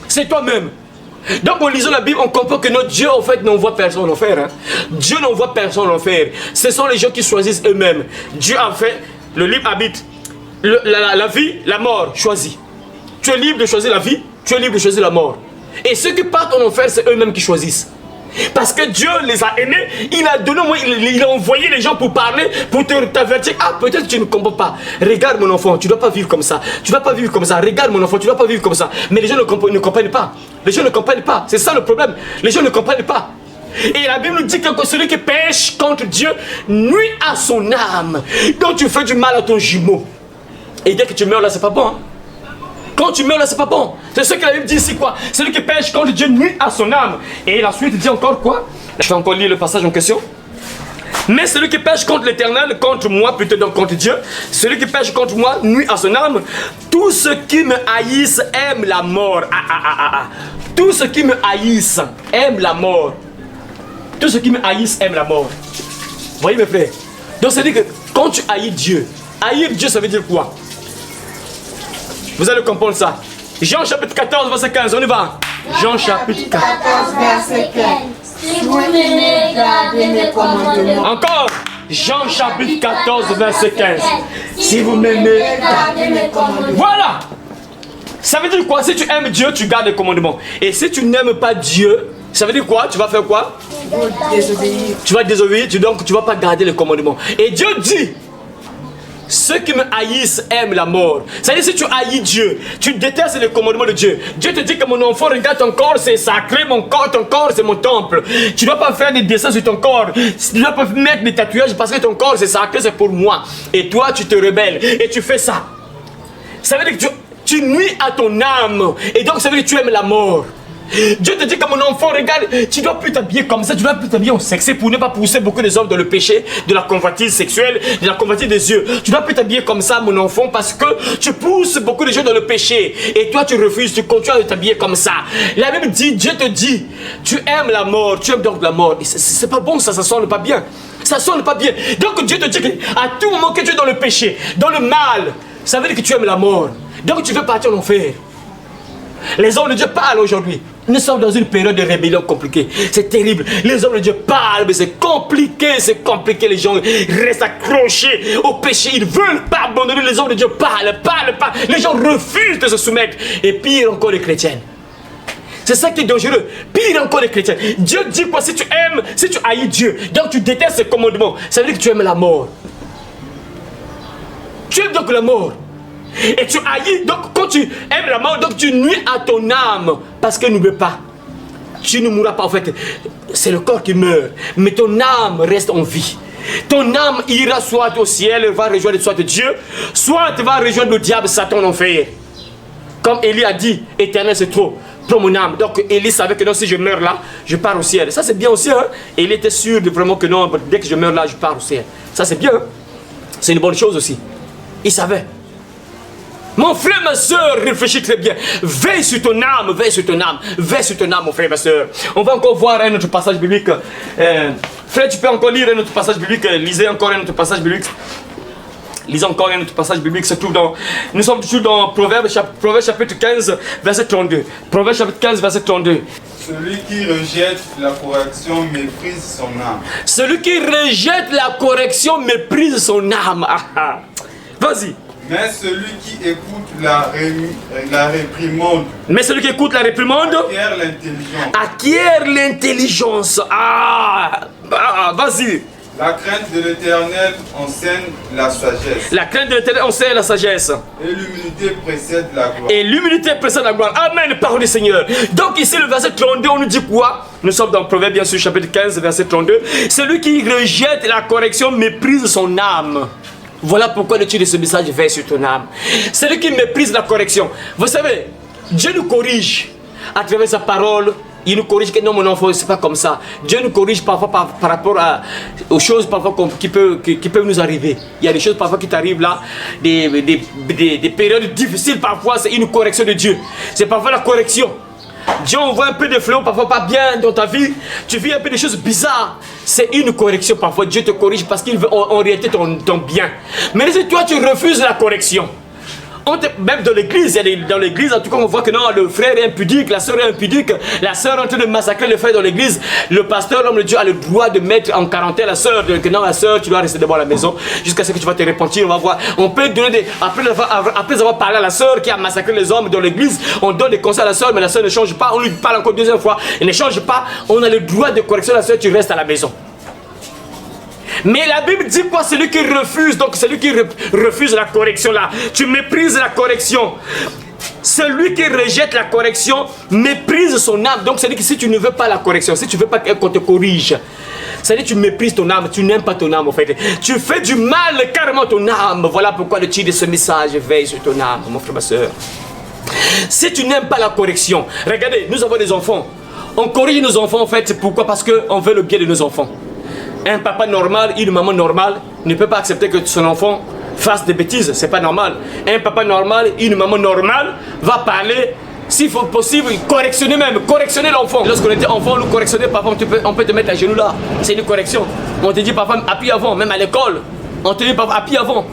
Speaker 1: C'est toi-même. Donc en lisant la Bible, on comprend que notre Dieu en fait n'envoie personne en enfer. Hein. Dieu n'envoie personne en enfer. Ce sont les gens qui choisissent eux-mêmes. Dieu a fait le libre arbitre. La vie, la mort, choisis. Tu es libre de choisir la vie, tu es libre de choisir la mort. Et ceux qui partent en enfer, c'est eux-mêmes qui choisissent. Parce que Dieu les a aimés, il a donné, il a envoyé les gens pour parler, pour t'avertir. Peut-être que tu ne comprends pas. Regarde mon enfant, tu ne dois pas vivre comme ça. Tu ne dois pas vivre comme ça. Regarde mon enfant, tu ne dois pas vivre comme ça. Mais les gens ne comprennent pas. Les gens ne comprennent pas. C'est ça le problème. Les gens ne comprennent pas. Et la Bible nous dit que celui qui pêche contre Dieu nuit à son âme. Donc tu fais du mal à ton jumeau. Et dès que tu meurs là, c'est pas bon. Hein? Quand tu meurs là, c'est pas bon. C'est ce que la Bible dit ici quoi. Celui qui pêche contre Dieu nuit à son âme. Et la suite dit encore quoi. Je vais encore lire le passage en question. Mais celui qui pêche contre l'Éternel, contre moi, plutôt donc contre Dieu, celui qui pêche contre moi nuit à son âme. Tous ceux qui me haïssent aiment la mort. Tous ceux qui me haïssent aiment la mort. Tous ceux qui me haïssent aiment la mort. Vous voyez mes frères. Donc ça veut dire que quand tu haïs Dieu, haïr Dieu ça veut dire quoi? Vous allez comprendre ça. Jean chapitre 14, verset 15, on y va. Jean chapitre 14,
Speaker 3: verset 15. Si vous m'aimez, gardez mes commandements.
Speaker 1: Encore. Jean chapitre 14, verset 15. Si vous m'aimez,
Speaker 3: gardez mes commandements.
Speaker 1: voilà. Ça veut dire quoi? Si tu aimes Dieu, tu gardes les commandements. Et si tu n'aimes pas Dieu, ça veut dire quoi? Tu vas faire quoi? Tu vas désobéir, donc tu ne vas pas garder les commandements. Et Dieu dit, ceux qui me haïssent aiment la mort. C'est-à-dire si tu haïs Dieu, tu détestes les commandements de Dieu. Dieu te dit que mon enfant, regarde ton corps, c'est sacré, ton corps c'est mon temple. Tu ne dois pas faire des dessins sur ton corps. Tu ne dois pas mettre des tatouages parce que ton corps c'est sacré, c'est pour moi. Et toi tu te rebelles et tu fais ça. Ça veut dire que tu nuis à ton âme. Et donc ça veut dire que tu aimes la mort. Dieu te dit que mon enfant, regarde, tu ne dois plus t'habiller comme ça, tu ne dois plus t'habiller en sexe pour ne pas pousser beaucoup des hommes dans le péché, de la convoitise sexuelle, de la convoitise des yeux. Tu ne dois plus t'habiller comme ça, mon enfant, parce que tu pousses beaucoup de gens dans le péché. Et toi, tu refuses, tu continues à t'habiller comme ça. La Bible dit, Dieu te dit, tu aimes la mort, tu aimes donc la mort. C'est pas bon, ça sonne pas bien. Ça sonne pas bien. Donc Dieu te dit qu'à tout moment que tu es dans le péché, dans le mal, ça veut dire que tu aimes la mort. Donc tu veux partir en enfer. Les hommes de Dieu parlent aujourd'hui. Nous sommes dans une période de rébellion compliquée. C'est terrible. Les hommes de Dieu parlent, mais c'est compliqué, c'est compliqué. Les gens restent accrochés au péché. Ils ne veulent pas abandonner. Les hommes de Dieu parlent. Les gens refusent de se soumettre. Et pire encore les chrétiens. C'est ça qui est dangereux. Pire encore les chrétiens. Dieu dit quoi? Si tu aimes, si tu haïs Dieu, donc tu détestes ses commandements, ça veut dire que tu aimes la mort. Tu aimes donc la mort. Et tu haïs, donc quand tu aimes la mort, donc tu nuis à ton âme. Parce que n'oublie pas, tu ne mourras pas en fait. C'est le corps qui meurt, mais ton âme reste en vie. Ton âme ira soit au ciel, va rejoindre soit Dieu, soit va rejoindre le diable, Satan, en enfer. Comme Élie a dit, éternel c'est trop pour mon âme. Donc Élie savait que non, si je meurs là, je pars au ciel. Ça c'est bien aussi, hein. Élie était sûr de vraiment que non, dès que je meurs là, je pars au ciel. Ça c'est bien, hein? C'est une bonne chose aussi. Il savait. Mon frère, ma soeur, réfléchis très bien. Veille sur ton âme, veille sur ton âme, veille sur ton âme, mon frère, ma soeur. On va encore voir un autre passage biblique. Frère, tu peux encore lire un autre passage biblique. Lisez encore un autre passage biblique. Lisez encore un autre passage biblique. Se trouve dans, nous sommes toujours dans Proverbes chapitre 15, verset 32. Proverbes chapitre 15, verset 32.
Speaker 4: Celui qui rejette la correction méprise son âme.
Speaker 1: Celui qui rejette la correction méprise son âme. Vas-y.
Speaker 4: Mais celui qui écoute la réprimande.
Speaker 1: Mais celui qui écoute la réprimande
Speaker 4: acquiert l'intelligence.
Speaker 1: Acquiert l'intelligence. Vas-y.
Speaker 4: La crainte de l'Éternel enseigne la sagesse.
Speaker 1: La crainte de l'Éternel enseigne la sagesse.
Speaker 4: Et l'humilité précède la gloire.
Speaker 1: Et l'humilité précède la gloire. Amen, parole du Seigneur. Donc ici le verset 32, on nous dit quoi? Nous sommes dans Proverbe bien sûr chapitre 15, verset 32. Celui qui rejette la correction méprise son âme. Voilà pourquoi le titre de ce message veille sur ton âme. Celui qui méprise la correction. Vous savez, Dieu nous corrige à travers sa parole. Il nous corrige que non, mon enfant, c'est pas comme ça. Dieu nous corrige parfois par rapport aux choses parfois qui peuvent nous arriver. Il y a des choses parfois qui t'arrivent là, des périodes difficiles parfois, c'est une correction de Dieu. C'est parfois la correction. Dieu envoie un peu de fléau, parfois pas bien dans ta vie. Tu vis un peu des choses bizarres. C'est une correction parfois. Dieu te corrige parce qu'il veut orienter ton bien. Mais si toi tu refuses la correction, même dans l'église, dans l'église en tout cas on voit que non, le frère est impudique, la soeur est impudique, la soeur est en train de massacrer le frère dans l'église. Le pasteur, l'homme de Dieu a le droit de mettre en quarantaine la soeur, que non, la soeur tu dois rester devant la maison jusqu'à ce que tu vas te repentir. On va voir, on peut donner après avoir parlé à la soeur qui a massacré les hommes dans l'église, on donne des conseils à la soeur, mais la soeur ne change pas, on lui parle encore deuxième fois, elle ne change pas, on a le droit de correction, la soeur tu restes à la maison. Mais la Bible dit quoi? Celui qui refuse, donc celui qui refuse la correction là, tu méprises la correction. Celui qui rejette la correction méprise son âme. Donc c'est-à-dire que si tu ne veux pas la correction, si tu ne veux pas qu'on te corrige, c'est-à-dire que tu méprises ton âme, tu n'aimes pas ton âme en fait. Tu fais du mal carrément à ton âme. Voilà pourquoi le titre de ce message veille sur ton âme, mon frère, ma soeur. Si tu n'aimes pas la correction, regardez, nous avons des enfants. On corrige nos enfants en fait, pourquoi? Parce qu'on veut le bien de nos enfants. Un papa normal, une maman normale ne peut pas accepter que son enfant fasse des bêtises, c'est pas normal. Un papa normal, une maman normale va parler, s'il faut possible, correctionner l'enfant. Lorsqu'on était enfant, nous correctionnait, parfois on peut te mettre à genoux là, c'est une correction. On te dit parfois appuie avant, même à l'école, on te dit parfois appuie avant.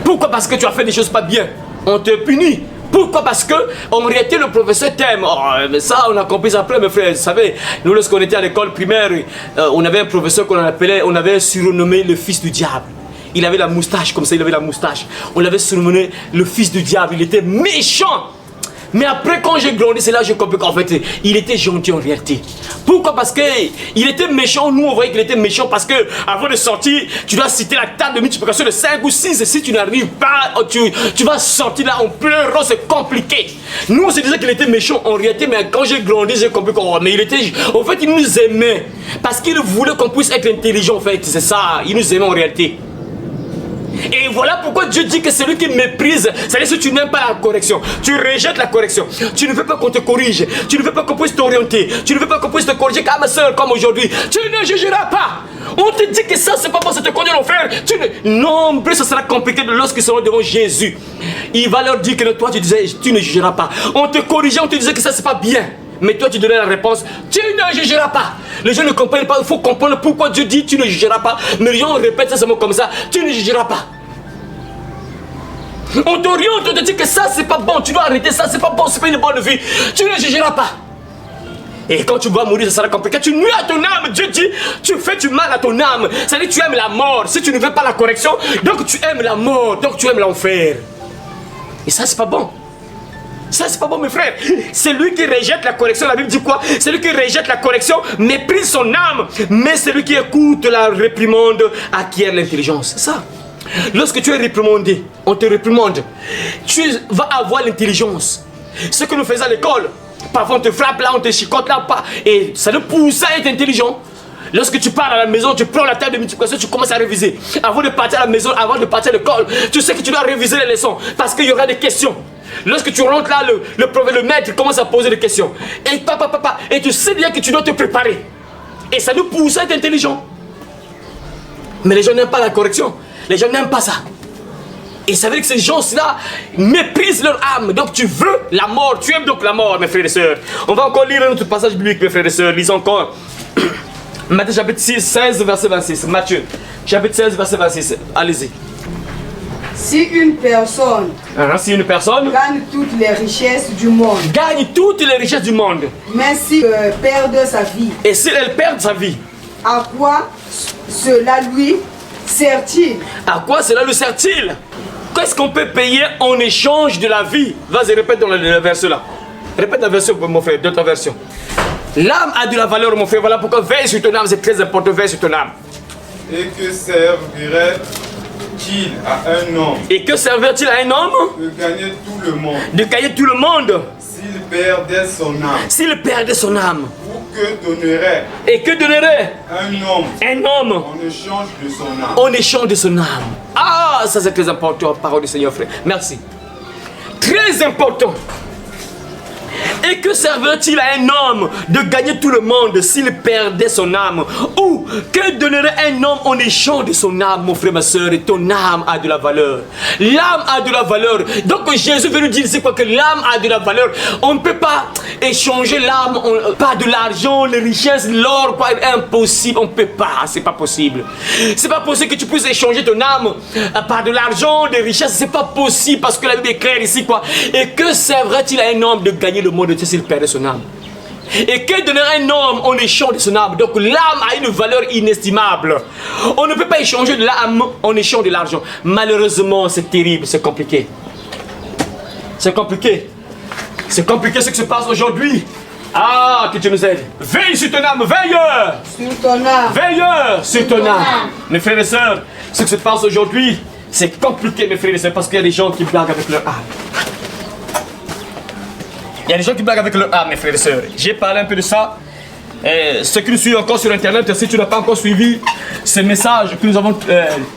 Speaker 1: Pourquoi? Parce que tu as fait des choses pas bien. On te punit Pourquoi? Parce que en réalité le professeur t'aime. Oh, mais ça on a compris après mes frères. Vous savez, nous lorsqu'on était à l'école primaire, on avait un professeur qu'on appelait, on avait surnommé le fils du diable. Il avait la moustache comme ça, il avait la moustache. On l'avait surnommé le fils du diable, il était méchant. Mais après quand j'ai grandi, c'est là que j'ai compris qu'en fait, il était gentil en réalité. Pourquoi? Parce que il était méchant, nous on voyait qu'il était méchant parce que avant de sortir, tu dois citer la table de multiplication de 5 ou 6 et si tu n'arrives pas, tu vas sortir là en pleurant, c'est compliqué. Nous on se disait qu'il était méchant en réalité, mais quand j'ai grandi, j'ai compris mais il était, en fait il nous aimait. Parce qu'il voulait qu'on puisse être intelligent en fait, c'est ça, il nous aimait en réalité. Et voilà pourquoi Dieu dit que celui qui méprise, c'est-à-dire que tu n'aimes pas la correction, tu rejettes la correction, tu ne veux pas qu'on te corrige, tu ne veux pas qu'on puisse t'orienter, tu ne veux pas qu'on puisse te corriger comme seul, comme aujourd'hui, tu ne jugeras pas. On te dit que ça c'est pas bon, ça te conduit à l'enfer. Non, plus ce sera compliqué lorsqu'ils seront devant Jésus. Il va leur dire que toi tu disais tu ne jugeras pas. On te corrigeait, on te disait que ça c'est pas bien. Mais toi tu donnais la réponse, tu ne jugeras pas. Les gens ne comprennent pas, il faut comprendre pourquoi Dieu dit tu ne jugeras pas. Mais les gens répètent ça comme ça, tu ne jugeras pas. On t'oriente, on te dit que ça c'est pas bon, tu dois arrêter ça, c'est pas bon, c'est pas une bonne vie. Tu ne jugeras pas. Et quand tu vas mourir, ça sera compliqué. Tu nuis à ton âme, Dieu dit, tu fais du mal à ton âme. C'est-à-dire que tu aimes la mort. Si tu ne veux pas la correction, donc tu aimes la mort, donc tu aimes l'enfer. Et ça c'est pas bon. Ça c'est pas bon mes frères. Celui qui rejette la correction, la Bible dit quoi? Celui qui rejette la correction méprise son âme. Mais celui qui écoute la réprimande acquiert l'intelligence. C'est ça. Lorsque tu es réprimandé, on te réprimande, tu vas avoir l'intelligence. Ce que nous faisons à l'école, parfois on te frappe là, on te chicote là, pas. Et ça nous pousse à être intelligent. Lorsque tu pars à la maison, tu prends la table de multiplication, tu commences à réviser. Avant de partir à la maison, avant de partir à l'école, tu sais que tu dois réviser les leçons parce qu'il y aura des questions. Lorsque tu rentres là, le maître commence à poser des questions. Et papa, et tu sais bien que tu dois te préparer. Et ça nous pousse à être intelligent. Mais les gens n'aiment pas la correction. Les gens n'aiment pas ça. Et ça veut dire que ces gens-là méprisent leur âme. Donc tu veux la mort. Tu aimes donc la mort, mes frères et sœurs. On va encore lire notre passage biblique, mes frères et sœurs. Lisons encore. Matthieu chapitre 16, verset 26. Matthieu chapitre 16, verset 26. Allez-y.
Speaker 3: Si une personne
Speaker 1: gagne
Speaker 3: toutes les richesses du monde, mais s'il perd sa vie,
Speaker 1: et si elle perd sa vie,
Speaker 3: à quoi cela lui sert-il?
Speaker 1: À quoi cela lui sert-il? Qu'est-ce qu'on peut payer en échange de la vie? Vas-y, répète dans le verset là. Répète la version, mon frère, d'autres versions. L'âme a de la valeur, mon frère. Voilà pourquoi veille sur ton âme, c'est très important, veille sur ton âme.
Speaker 4: Et que servirait-il à un homme?
Speaker 1: Et que servirait-il à un homme?
Speaker 4: De gagner tout le monde.
Speaker 1: De gagner tout le monde.
Speaker 4: S'il perdait son âme.
Speaker 1: S'il perdait son âme.
Speaker 4: Ou que donnerait?
Speaker 1: Et que donnerait?
Speaker 4: Un homme. En échange de son âme.
Speaker 1: En échange de son âme. Ah, ça c'est très important, parole du Seigneur, frère. Merci. Très important. Et que servirait-il à un homme de gagner tout le monde s'il perdait son âme? Ou que donnerait un homme en échange de son âme, mon frère, ma soeur? Et ton âme a de la valeur. L'âme a de la valeur. Donc Jésus veut nous dire, c'est quoi? Que l'âme a de la valeur. On ne peut pas échanger l'âme, pas de l'argent, les richesses, l'or, quoi. Impossible, on ne peut pas, c'est pas possible. C'est pas possible que tu puisses échanger ton âme par de l'argent, des richesses, c'est pas possible parce que la Bible est claire ici, quoi. Et que servirait-il à un homme de gagner le monde s'il perdait son âme? Et que donnerait un homme en échange de son âme? Donc l'âme a une valeur inestimable. On ne peut pas échanger de l'âme en échange de l'argent. Malheureusement, c'est terrible, c'est compliqué. C'est compliqué. C'est compliqué ce qui se passe aujourd'hui. Ah, que Dieu nous aide. Veille sur ton âme, veille
Speaker 3: sur ton âme.
Speaker 1: Veille sur ton âme. Mes frères et sœurs, ce qui se passe aujourd'hui, c'est compliqué, mes frères et sœurs, parce qu'il y a des gens qui blaguent avec leur âme. Il y a des gens qui blaguent avec leur âme, mes frères et sœurs. J'ai parlé un peu de ça. Ceux qui nous suivent encore sur internet, si tu n'as pas encore suivi ce message que nous avons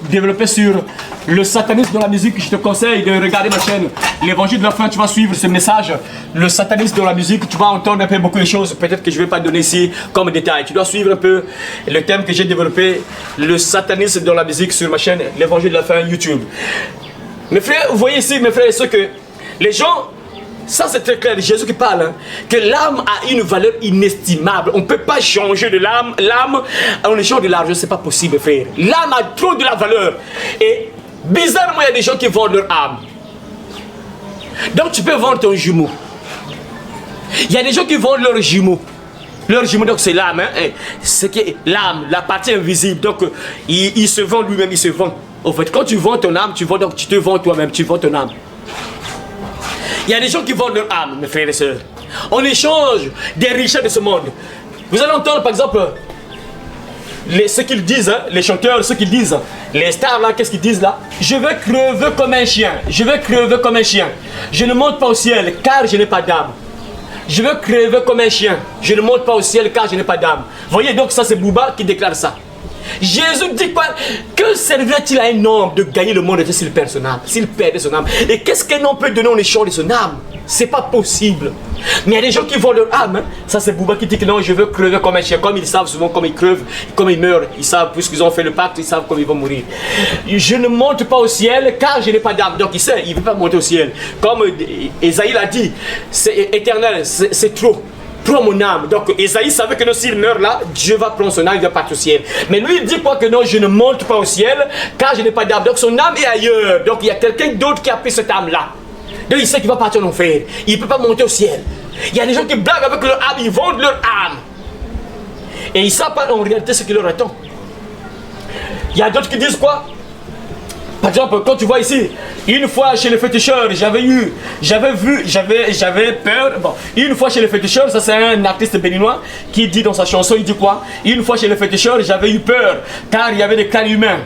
Speaker 1: développé sur le satanisme dans la musique, je te conseille de regarder ma chaîne L'évangile de la fin. Tu vas suivre ce message, le satanisme dans la musique. Tu vas entendre un peu beaucoup de choses, peut-être que je ne vais pas donner ici comme détail. Tu dois suivre un peu le thème que j'ai développé, le satanisme dans la musique, sur ma chaîne L'évangile de la fin YouTube. Mes frères, vous voyez ici, mes frères et sœurs, que les gens, ça c'est très clair, Jésus qui parle, hein, que l'âme a une valeur inestimable. On ne peut pas changer de l'âme en échange de l'argent, c'est pas possible, frère. L'âme a trop de la valeur. Et bizarrement, il y a des gens qui vendent leur âme. Donc tu peux vendre ton jumeau. Il y a des gens qui vendent leurs jumeaux. Leur jumeau, donc c'est l'âme, hein, c'est l'âme, la partie invisible. Donc il se vend lui-même, il se vend. En fait, quand tu vends ton âme, tu vends, donc tu te vends toi-même, tu vends ton âme. Il y a des gens qui vendent leur âme, mes frères et sœurs. On échange des richesses de ce monde. Vous allez entendre par exemple ce qu'ils disent, hein, les chanteurs, ce qu'ils disent, les stars là, qu'est-ce qu'ils disent là? Je vais crever comme un chien, je vais crever comme un chien. Je ne monte pas au ciel car je n'ai pas d'âme. Je veux crever comme un chien. Je ne monte pas au ciel car je n'ai pas d'âme. Voyez, donc ça c'est Bouba qui déclare ça. Jésus dit quoi? Que servirait-il à un homme de gagner le monde s'il perd son âme? S'il perdait son âme. Et qu'est-ce qu'un homme peut donner en échange de son âme? C'est pas possible. Mais il y a des gens qui vendent leur âme. Hein. Ça c'est Bouba qui dit que non, je veux crever comme un chien. Comme ils savent souvent comme ils crevent, comme ils meurent. Ils savent, puisqu'ils ont fait le pacte, ils savent comment ils vont mourir. Je ne monte pas au ciel car je n'ai pas d'âme. Donc il sait, il ne veut pas monter au ciel. Comme Ésaïe l'a dit, c'est éternel, c'est trop. Prends mon âme. Donc Esaïe savait que s'il meurt là, Dieu va prendre son âme, il va partir au ciel. Mais lui il dit quoi? Que non, je ne monte pas au ciel car je n'ai pas d'âme. Donc son âme est ailleurs. Donc il y a quelqu'un d'autre qui a pris cette âme là. Donc il sait qu'il va partir en enfer. Il ne peut pas monter au ciel. Il y a des gens qui blaguent avec leur âme, ils vendent leur âme. Et ils ne savent pas en réalité ce qui leur attend. Il y a d'autres qui disent quoi? Par exemple, quand tu vois ici, une fois chez les féticheurs, j'avais peur. Bon, une fois chez les féticheurs, ça c'est un artiste béninois qui dit dans sa chanson, il dit quoi? Une fois chez les féticheurs, j'avais eu peur, car il y avait des crânes humains.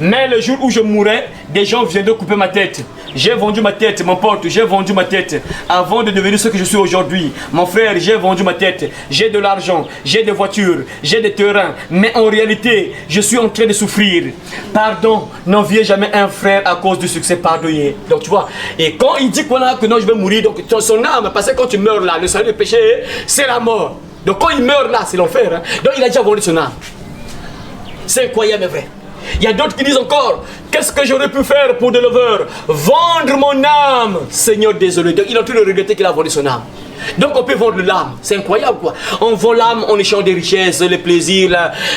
Speaker 1: Mais le jour où je mourrais, des gens viendraient couper ma tête. J'ai vendu ma tête, mon pote, j'ai vendu ma tête avant de devenir ce que je suis aujourd'hui. Mon frère, j'ai vendu ma tête. J'ai de l'argent, j'ai des voitures, j'ai des terrains. Mais en réalité, je suis en train de souffrir. Pardon, n'enviez jamais un frère à cause du succès, pardonnez. Donc tu vois, et quand il dit voilà, que non, je vais mourir, donc son âme, parce que quand tu meurs là, le salut du péché, c'est la mort. Donc quand il meurt là, c'est l'enfer. Hein. Donc il a déjà vendu son âme. C'est incroyable, mais vrai. Il y a d'autres qui disent encore, qu'est-ce que j'aurais pu faire pour de lovers? Vendre mon âme. Seigneur, désolé. Donc, il est en train de regretter qu'il a vendu son âme. Donc on peut vendre l'âme. C'est incroyable quoi. On vend l'âme en échange des richesses, les plaisirs,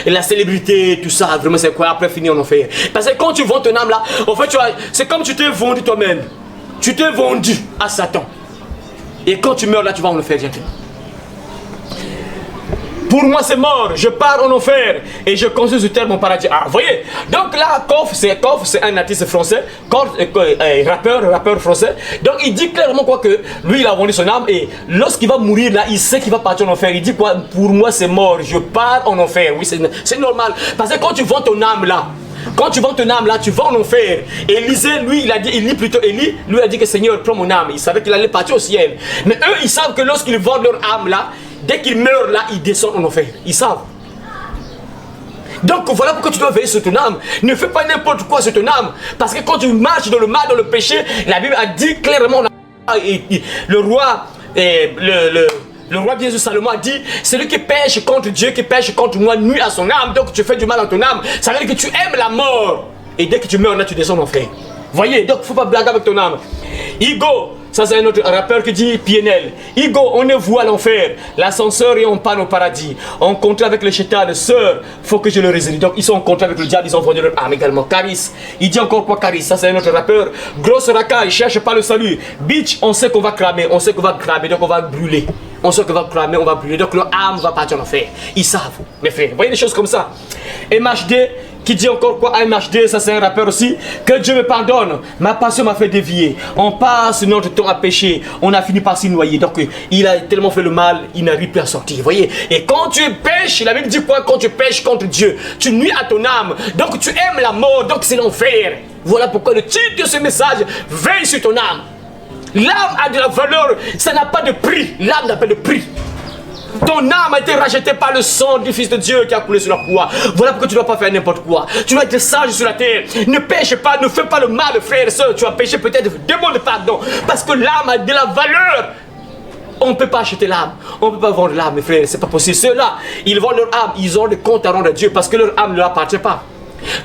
Speaker 1: la célébrité, tout ça. Vraiment c'est incroyable. Après finir en enfer. Parce que quand tu vends ton âme là, en fait c'est comme tu t'es vendu toi-même. Tu t'es vendu à Satan. Et quand tu meurs là, tu vas en enfer directement. Pour moi c'est mort, je pars en enfer et je construis sur terre mon paradis. Ah, vous voyez. Donc là, Kof, c'est un artiste français, rappeur français. Donc il dit clairement quoi que lui il a vendu son âme et lorsqu'il va mourir là, il sait qu'il va partir en enfer. Il dit quoi? Pour moi c'est mort, je pars en enfer. Oui, c'est normal. Parce que quand tu vends ton âme là, quand tu vends ton âme là, tu vas en enfer. Élisée, lui, lui a dit que Seigneur, prends mon âme. Il savait qu'il allait partir au ciel. Mais eux, ils savent que lorsqu'ils vendent leur âme là, dès qu'ils meurent là, ils descendent en enfer. Ils savent. Donc voilà pourquoi tu dois veiller sur ton âme. Ne fais pas n'importe quoi sur ton âme. Parce que quand tu marches dans le mal, dans le péché, la Bible a dit clairement, le roi, le roi bien sûr Salomon a dit, celui qui pêche contre Dieu, qui pêche contre moi, nuit à son âme. Donc tu fais du mal à ton âme. Ça veut dire que tu aimes la mort. Et dès que tu meurs là, tu descends en enfer. Voyez, donc il ne faut pas blaguer avec ton âme. Igo, ça c'est un autre rappeur qui dit PNL. Igo, on est voué à l'enfer. L'ascenseur et on panne au paradis. On compte avec le chétan, sœur, faut que je le résilie. Donc ils sont en contrat avec le diable, ils ont vendu leur âme également. Caris, il dit encore quoi Caris? Ça c'est un autre rappeur. Grosse racaille, cherche pas le salut. Bitch, on sait qu'on va cramer, donc on va brûler. On sait qu'on va cramer, on va brûler, donc leur âme va partir en enfer. Ils savent, mes frères. Vous voyez des choses comme ça. MHD, qui dit encore quoi? MHD, ça c'est un rappeur aussi. Que Dieu me pardonne, ma passion m'a fait dévier. On passe notre temps à pécher, on a fini par s'y noyer. Donc il a tellement fait le mal, il n'arrive plus à sortir. Vous voyez? Et quand tu pêches, la Bible dit quoi? Quand tu pêches contre Dieu, tu nuis à ton âme. Donc tu aimes la mort, donc c'est l'enfer. Voilà pourquoi le titre de ce message, veille sur ton âme. L'âme a de la valeur, ça n'a pas de prix. L'âme n'a pas de prix. Ton âme a été rachetée par le sang du Fils de Dieu qui a coulé sur la croix. Voilà pourquoi tu ne dois pas faire n'importe quoi. Tu dois être sage sur la terre. Ne pêche pas, ne fais pas le mal, frère et soeur. Tu vas pécher peut-être, demande pardon. Parce que l'âme a de la valeur. On ne peut pas acheter l'âme. On ne peut pas vendre l'âme, mes frères. C'est pas possible. Ceux-là, ils vendent leur âme. Ils ont des comptes à rendre à Dieu parce que leur âme ne leur appartient pas.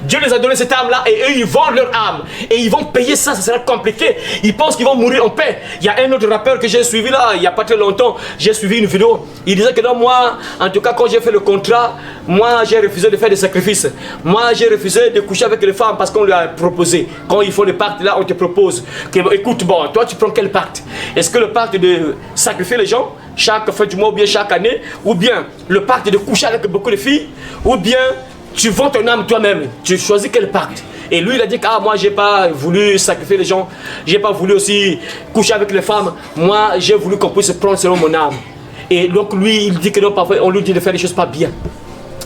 Speaker 1: Dieu les a donné cette âme-là et eux, ils vendent leur âme. Et ils vont payer ça, ça sera compliqué. Ils pensent qu'ils vont mourir en paix. Il y a un autre rappeur que j'ai suivi là, il n'y a pas très longtemps. J'ai suivi une vidéo. Il disait que non, moi, en tout cas, quand j'ai fait le contrat, moi, j'ai refusé de faire des sacrifices. Moi, j'ai refusé de coucher avec les femmes parce qu'on lui a proposé. Quand ils font le pacte, là, on te propose. Que, écoute, bon, toi, tu prends quel pacte? Est-ce que le pacte de sacrifier les gens chaque fin du mois ou bien chaque année? Ou bien le pacte de coucher avec beaucoup de filles? Ou bien tu vends ton âme toi-même, tu choisis quel pacte? Et lui il a dit que moi j'ai pas voulu sacrifier les gens, j'ai pas voulu aussi coucher avec les femmes, moi j'ai voulu qu'on puisse prendre selon mon âme. Et donc lui il dit que non, parfois on lui dit de faire les choses pas bien.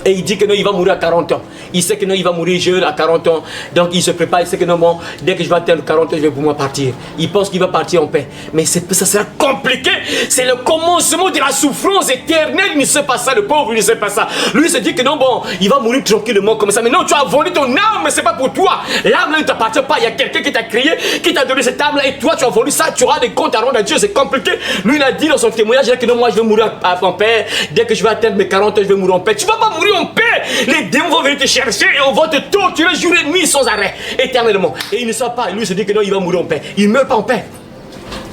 Speaker 1: Et il dit que non, il va mourir à 40 ans. Il sait que non, il va mourir jeune à 40 ans. Donc il se prépare, il sait que non, bon, dès que je vais atteindre 40 ans, je vais pour moi partir. Il pense qu'il va partir en paix. Mais ça sera compliqué. C'est le commencement de la souffrance éternelle. Il ne sait pas ça, le pauvre, il ne sait pas ça. Lui, il se dit que non, bon, il va mourir tranquillement comme ça. Mais non, tu as volé ton âme, mais c'est pas pour toi. L'âme là ne t'appartient pas. Il y a quelqu'un qui t'a créé, qui t'a donné cette âme là. Et toi, tu as volé ça. Tu auras des comptes à rendre à Dieu. C'est compliqué. Lui, il a dit dans son témoignage que non, moi, je vais mourir en paix. Dès que je vais atteindre mes 40 ans, je vais mourir en paix. Tu vas pas mourir en paix. Les démons vont venir te chercher et on va te torturer jour et nuit sans arrêt, éternellement. Et il ne sait pas, lui se dit que non, il va mourir en paix. Il ne meurt pas en paix.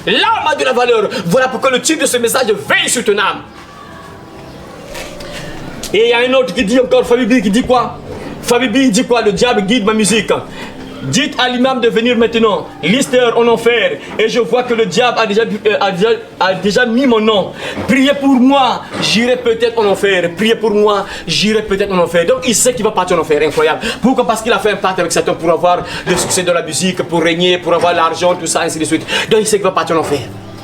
Speaker 1: L'âme a de la valeur. Voilà pourquoi le titre de ce message, veille sur ton âme. Et il y a un autre qui dit encore, Fabibi, qui dit quoi? Fabibi dit quoi? Le diable guide ma musique. Dites à l'imam de venir maintenant, Lister en enfer, et je vois que le diable a déjà mis mon nom. Priez pour moi, j'irai peut-être en enfer. Priez pour moi, j'irai peut-être en enfer. Donc il sait qu'il va partir en enfer, incroyable. Pourquoi? Parce qu'il a fait un pacte avec Satan pour avoir le succès de la musique, pour régner, pour avoir l'argent, tout ça, ainsi de suite. Donc il sait qu'il va partir en enfer.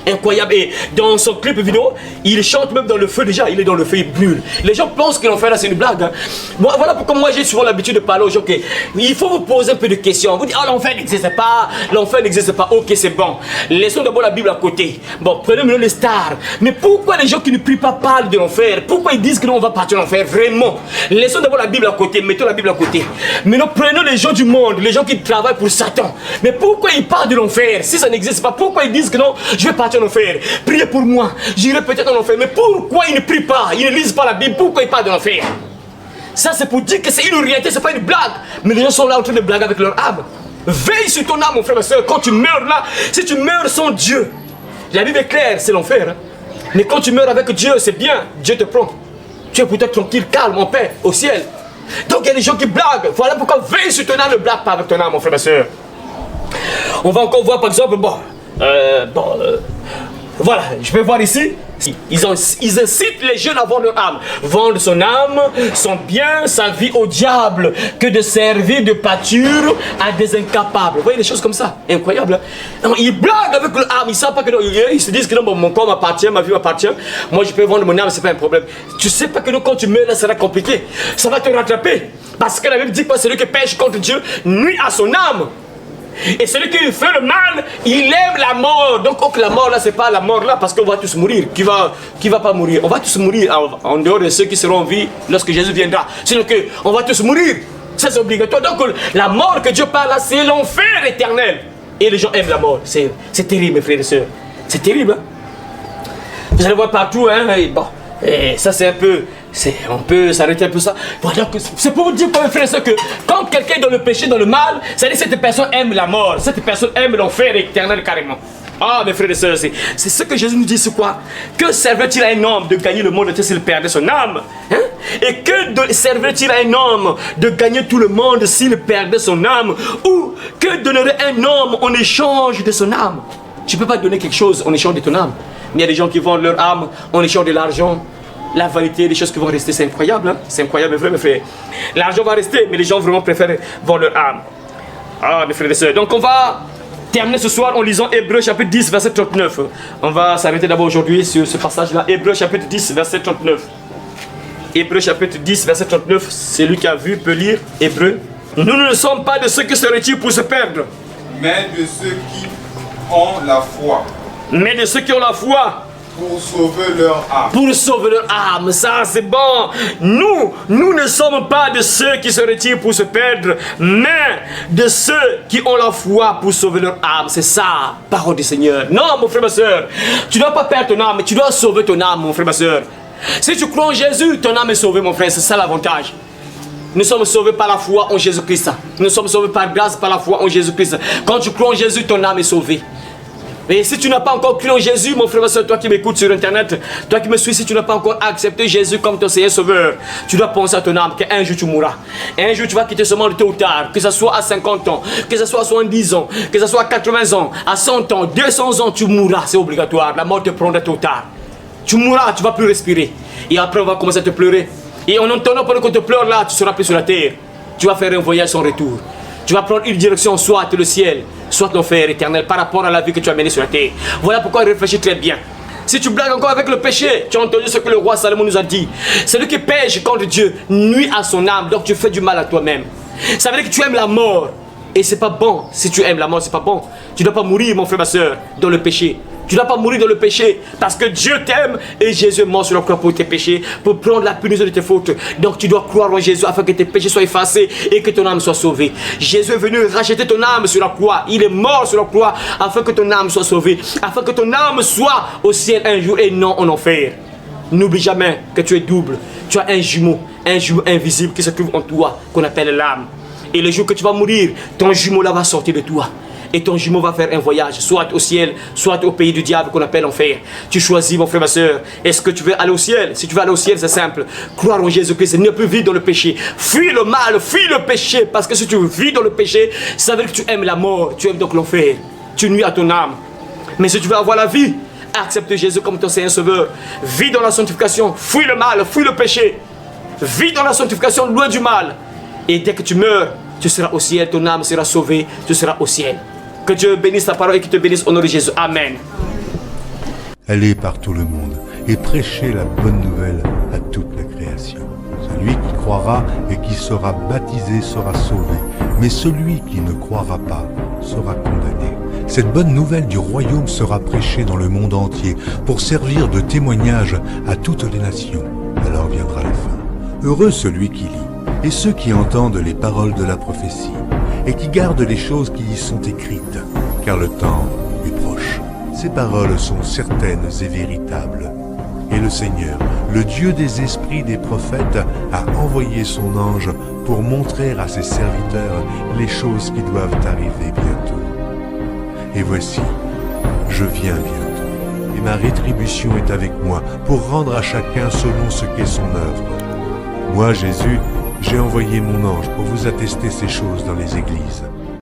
Speaker 1: Incroyable. Et dans son clip vidéo, il chante même dans le feu déjà. Il est dans le feu, il brûle. Les gens pensent que l'enfer là c'est une blague. Hein. Bon, voilà pourquoi moi j'ai souvent l'habitude de parler aux gens que il faut vous poser un peu de questions. Vous dites, oh l'enfer n'existe pas, l'enfer n'existe pas. Ok, c'est bon. Laissons d'abord la Bible à côté. Bon, prenez maintenant les stars. Mais pourquoi les gens qui ne prient pas parlent de l'enfer? Pourquoi ils disent que non, on va partir en enfer? Vraiment. Laissons d'abord la Bible à côté. Mettons la Bible à côté. Maintenant, prenons les gens du monde, les gens qui travaillent pour Satan. Mais pourquoi ils parlent de l'enfer? Si ça n'existe pas, pourquoi ils disent que non, je vais partir en enfer? Priez pour moi, j'irai peut-être en enfer. Mais pourquoi ils ne prient pas? Ils ne lisent pas la Bible. Pourquoi ils parlent de l'enfer? Ça c'est pour dire que c'est une réalité, c'est pas une blague. Mais les gens sont là en train de blaguer avec leur âme. Veille sur ton âme mon frère, ma soeur. Quand tu meurs là, si tu meurs sans Dieu, la Bible est claire, c'est l'enfer. Hein? Mais quand tu meurs avec Dieu, c'est bien, Dieu te prend. Tu es peut-être tranquille, calme, en paix, au ciel. Donc il y a des gens qui blaguent. Voilà pourquoi veille sur ton âme, ne blague pas avec ton âme mon frère, ma soeur. On va encore voir par exemple, voilà, je vais voir ici. Ils incitent les jeunes à vendre leur âme. Vendre son âme, son bien, sa vie au diable, que de servir de pâture à des incapables. Vous voyez des choses comme ça, incroyable. Hein? Non, ils blaguent avec leur âme, ils ne savent pas que non, ils se disent que non, bon, mon corps m'appartient, ma vie m'appartient. Moi je peux vendre mon âme, c'est pas un problème. Tu sais pas que non, quand tu meurs là, ça va être compliqué. Ça va te rattraper. Parce que la Bible dit que celui qui pêche contre Dieu nuit à son âme. Et celui qui fait le mal, il aime la mort. Donc la mort là, c'est pas la mort là, parce qu'on va tous mourir. Qui va pas mourir? On va tous mourir en dehors de ceux qui seront en vie lorsque Jésus viendra. Sinon que on va tous mourir. C'est obligatoire. Donc la mort que Dieu parle là, c'est l'enfer éternel. Et les gens aiment la mort. C'est terrible mes frères et sœurs. C'est terrible. Hein? Vous allez voir partout. Hein? Et bon, et ça c'est un peu... on peut s'arrêter un peu ça. Voilà, c'est pour vous dire, mes frères et sœurs, que quand quelqu'un est dans le péché, dans le mal, ça veut dire que cette personne aime la mort. Cette personne aime l'enfer éternel carrément. Ah, mes frères et sœurs, c'est ce que Jésus nous dit, c'est quoi? Que servait-il à un homme de gagner le monde entier s'il perdait son âme? Hein? Et que servait-il à un homme de gagner tout le monde s'il perdait son âme? Ou que donnerait un homme en échange de son âme? Tu ne peux pas donner quelque chose en échange de ton âme. Mais il y a des gens qui vendent leur âme en échange de l'argent. La vanité, les choses qui vont rester, c'est incroyable. Hein? C'est incroyable, mes frères. L'argent va rester, mais les gens vraiment préfèrent vendre leur âme. Ah, mes frères et sœurs. Donc on va terminer ce soir en lisant Hébreux chapitre 10, verset 39. On va s'arrêter d'abord aujourd'hui sur ce passage-là. Hébreux chapitre 10, verset 39. Hébreux chapitre 10, verset 39. Celui qui a vu peut lire Hébreux. Nous ne sommes pas de ceux qui se retirent pour se perdre,
Speaker 4: mais de ceux qui ont la foi.
Speaker 1: Mais de ceux qui ont la foi.
Speaker 4: Pour sauver leur âme.
Speaker 1: Pour sauver leur âme, ça c'est bon. Nous ne sommes pas de ceux qui se retirent pour se perdre, mais de ceux qui ont la foi pour sauver leur âme. C'est ça, parole du Seigneur. Non, mon frère, ma soeur, tu ne dois pas perdre ton âme, mais tu dois sauver ton âme, mon frère, ma soeur. Si tu crois en Jésus, ton âme est sauvée, mon frère, c'est ça l'avantage. Nous sommes sauvés par la foi en Jésus-Christ. Nous sommes sauvés par grâce, par la foi en Jésus-Christ. Quand tu crois en Jésus, ton âme est sauvée. Et si tu n'as pas encore cru en Jésus, mon frère et soeur, toi qui m'écoutes sur Internet, toi qui me suis, si tu n'as pas encore accepté Jésus comme ton Seigneur Sauveur, tu dois penser à ton âme qu'un jour tu mourras. Un jour tu vas quitter ce monde tôt ou tard, que ce soit à 50 ans, que ce soit à 70 ans, que ce soit à 80 ans, à 100 ans, 200 ans, tu mourras, c'est obligatoire. La mort te prendra tôt ou tard. Tu mourras, tu ne vas plus respirer. Et après on va commencer à te pleurer. Et en entendant pendant qu'on te pleure là, tu ne seras plus sur la terre. Tu vas faire un voyage sans retour. Tu vas prendre une direction, soit le ciel, soit l'enfer éternel, par rapport à la vie que tu as menée sur la terre. Voilà pourquoi réfléchis très bien. Si tu blagues encore avec le péché, tu as entendu ce que le roi Salomon nous a dit. Celui qui pêche contre Dieu nuit à son âme, donc tu fais du mal à toi-même. Ça veut dire que tu aimes la mort. Et c'est pas bon. Si tu aimes la mort, c'est pas bon. Tu ne dois pas mourir, mon frère, ma soeur, dans le péché. Tu ne dois pas mourir dans le péché parce que Dieu t'aime et Jésus est mort sur la croix pour tes péchés, pour prendre la punition de tes fautes. Donc tu dois croire en Jésus afin que tes péchés soient effacés et que ton âme soit sauvée. Jésus est venu racheter ton âme sur la croix. Il est mort sur la croix afin que ton âme soit sauvée, afin que ton âme soit au ciel un jour et non en enfer. N'oublie jamais que tu es double. Tu as un jumeau invisible qui se trouve en toi, qu'on appelle l'âme. Et le jour que tu vas mourir, ton jumeau là va sortir de toi. Et ton jumeau va faire un voyage, soit au ciel, soit au pays du diable qu'on appelle enfer. Tu choisis, mon frère, ma soeur. Est-ce que tu veux aller au ciel? Si tu veux aller au ciel, c'est simple. Croire en Jésus-Christ, ne plus vivre dans le péché. Fuis le mal, fuis le péché. Parce que si tu vis dans le péché, ça veut dire que tu aimes la mort. Tu aimes donc l'enfer. Tu nuis à ton âme. Mais si tu veux avoir la vie, accepte Jésus comme ton Seigneur Sauveur. Vis dans la sanctification. Fuis le mal, fuis le péché. Vis dans la sanctification, loin du mal. Et dès que tu meurs, tu seras au ciel. Ton âme sera sauvée. Tu seras au ciel. Que Dieu bénisse ta parole et qu'il te bénisse au nom de Jésus. Amen.
Speaker 5: Allez par tout le monde et prêchez la bonne nouvelle à toute la création. Celui qui croira et qui sera baptisé sera sauvé, mais celui qui ne croira pas sera condamné. Cette bonne nouvelle du royaume sera prêchée dans le monde entier pour servir de témoignage à toutes les nations. Alors viendra la fin. Heureux celui qui lit et ceux qui entendent les paroles de la prophétie et qui gardent les choses qui y sont écrites, car le temps est proche. Ces paroles sont certaines et véritables. Et le Seigneur, le Dieu des esprits des prophètes, a envoyé son ange pour montrer à ses serviteurs les choses qui doivent arriver bientôt. Et voici, je viens bientôt, et ma rétribution est avec moi pour rendre à chacun selon ce qu'est son œuvre. Moi, Jésus, j'ai envoyé mon ange pour vous attester ces choses dans les églises.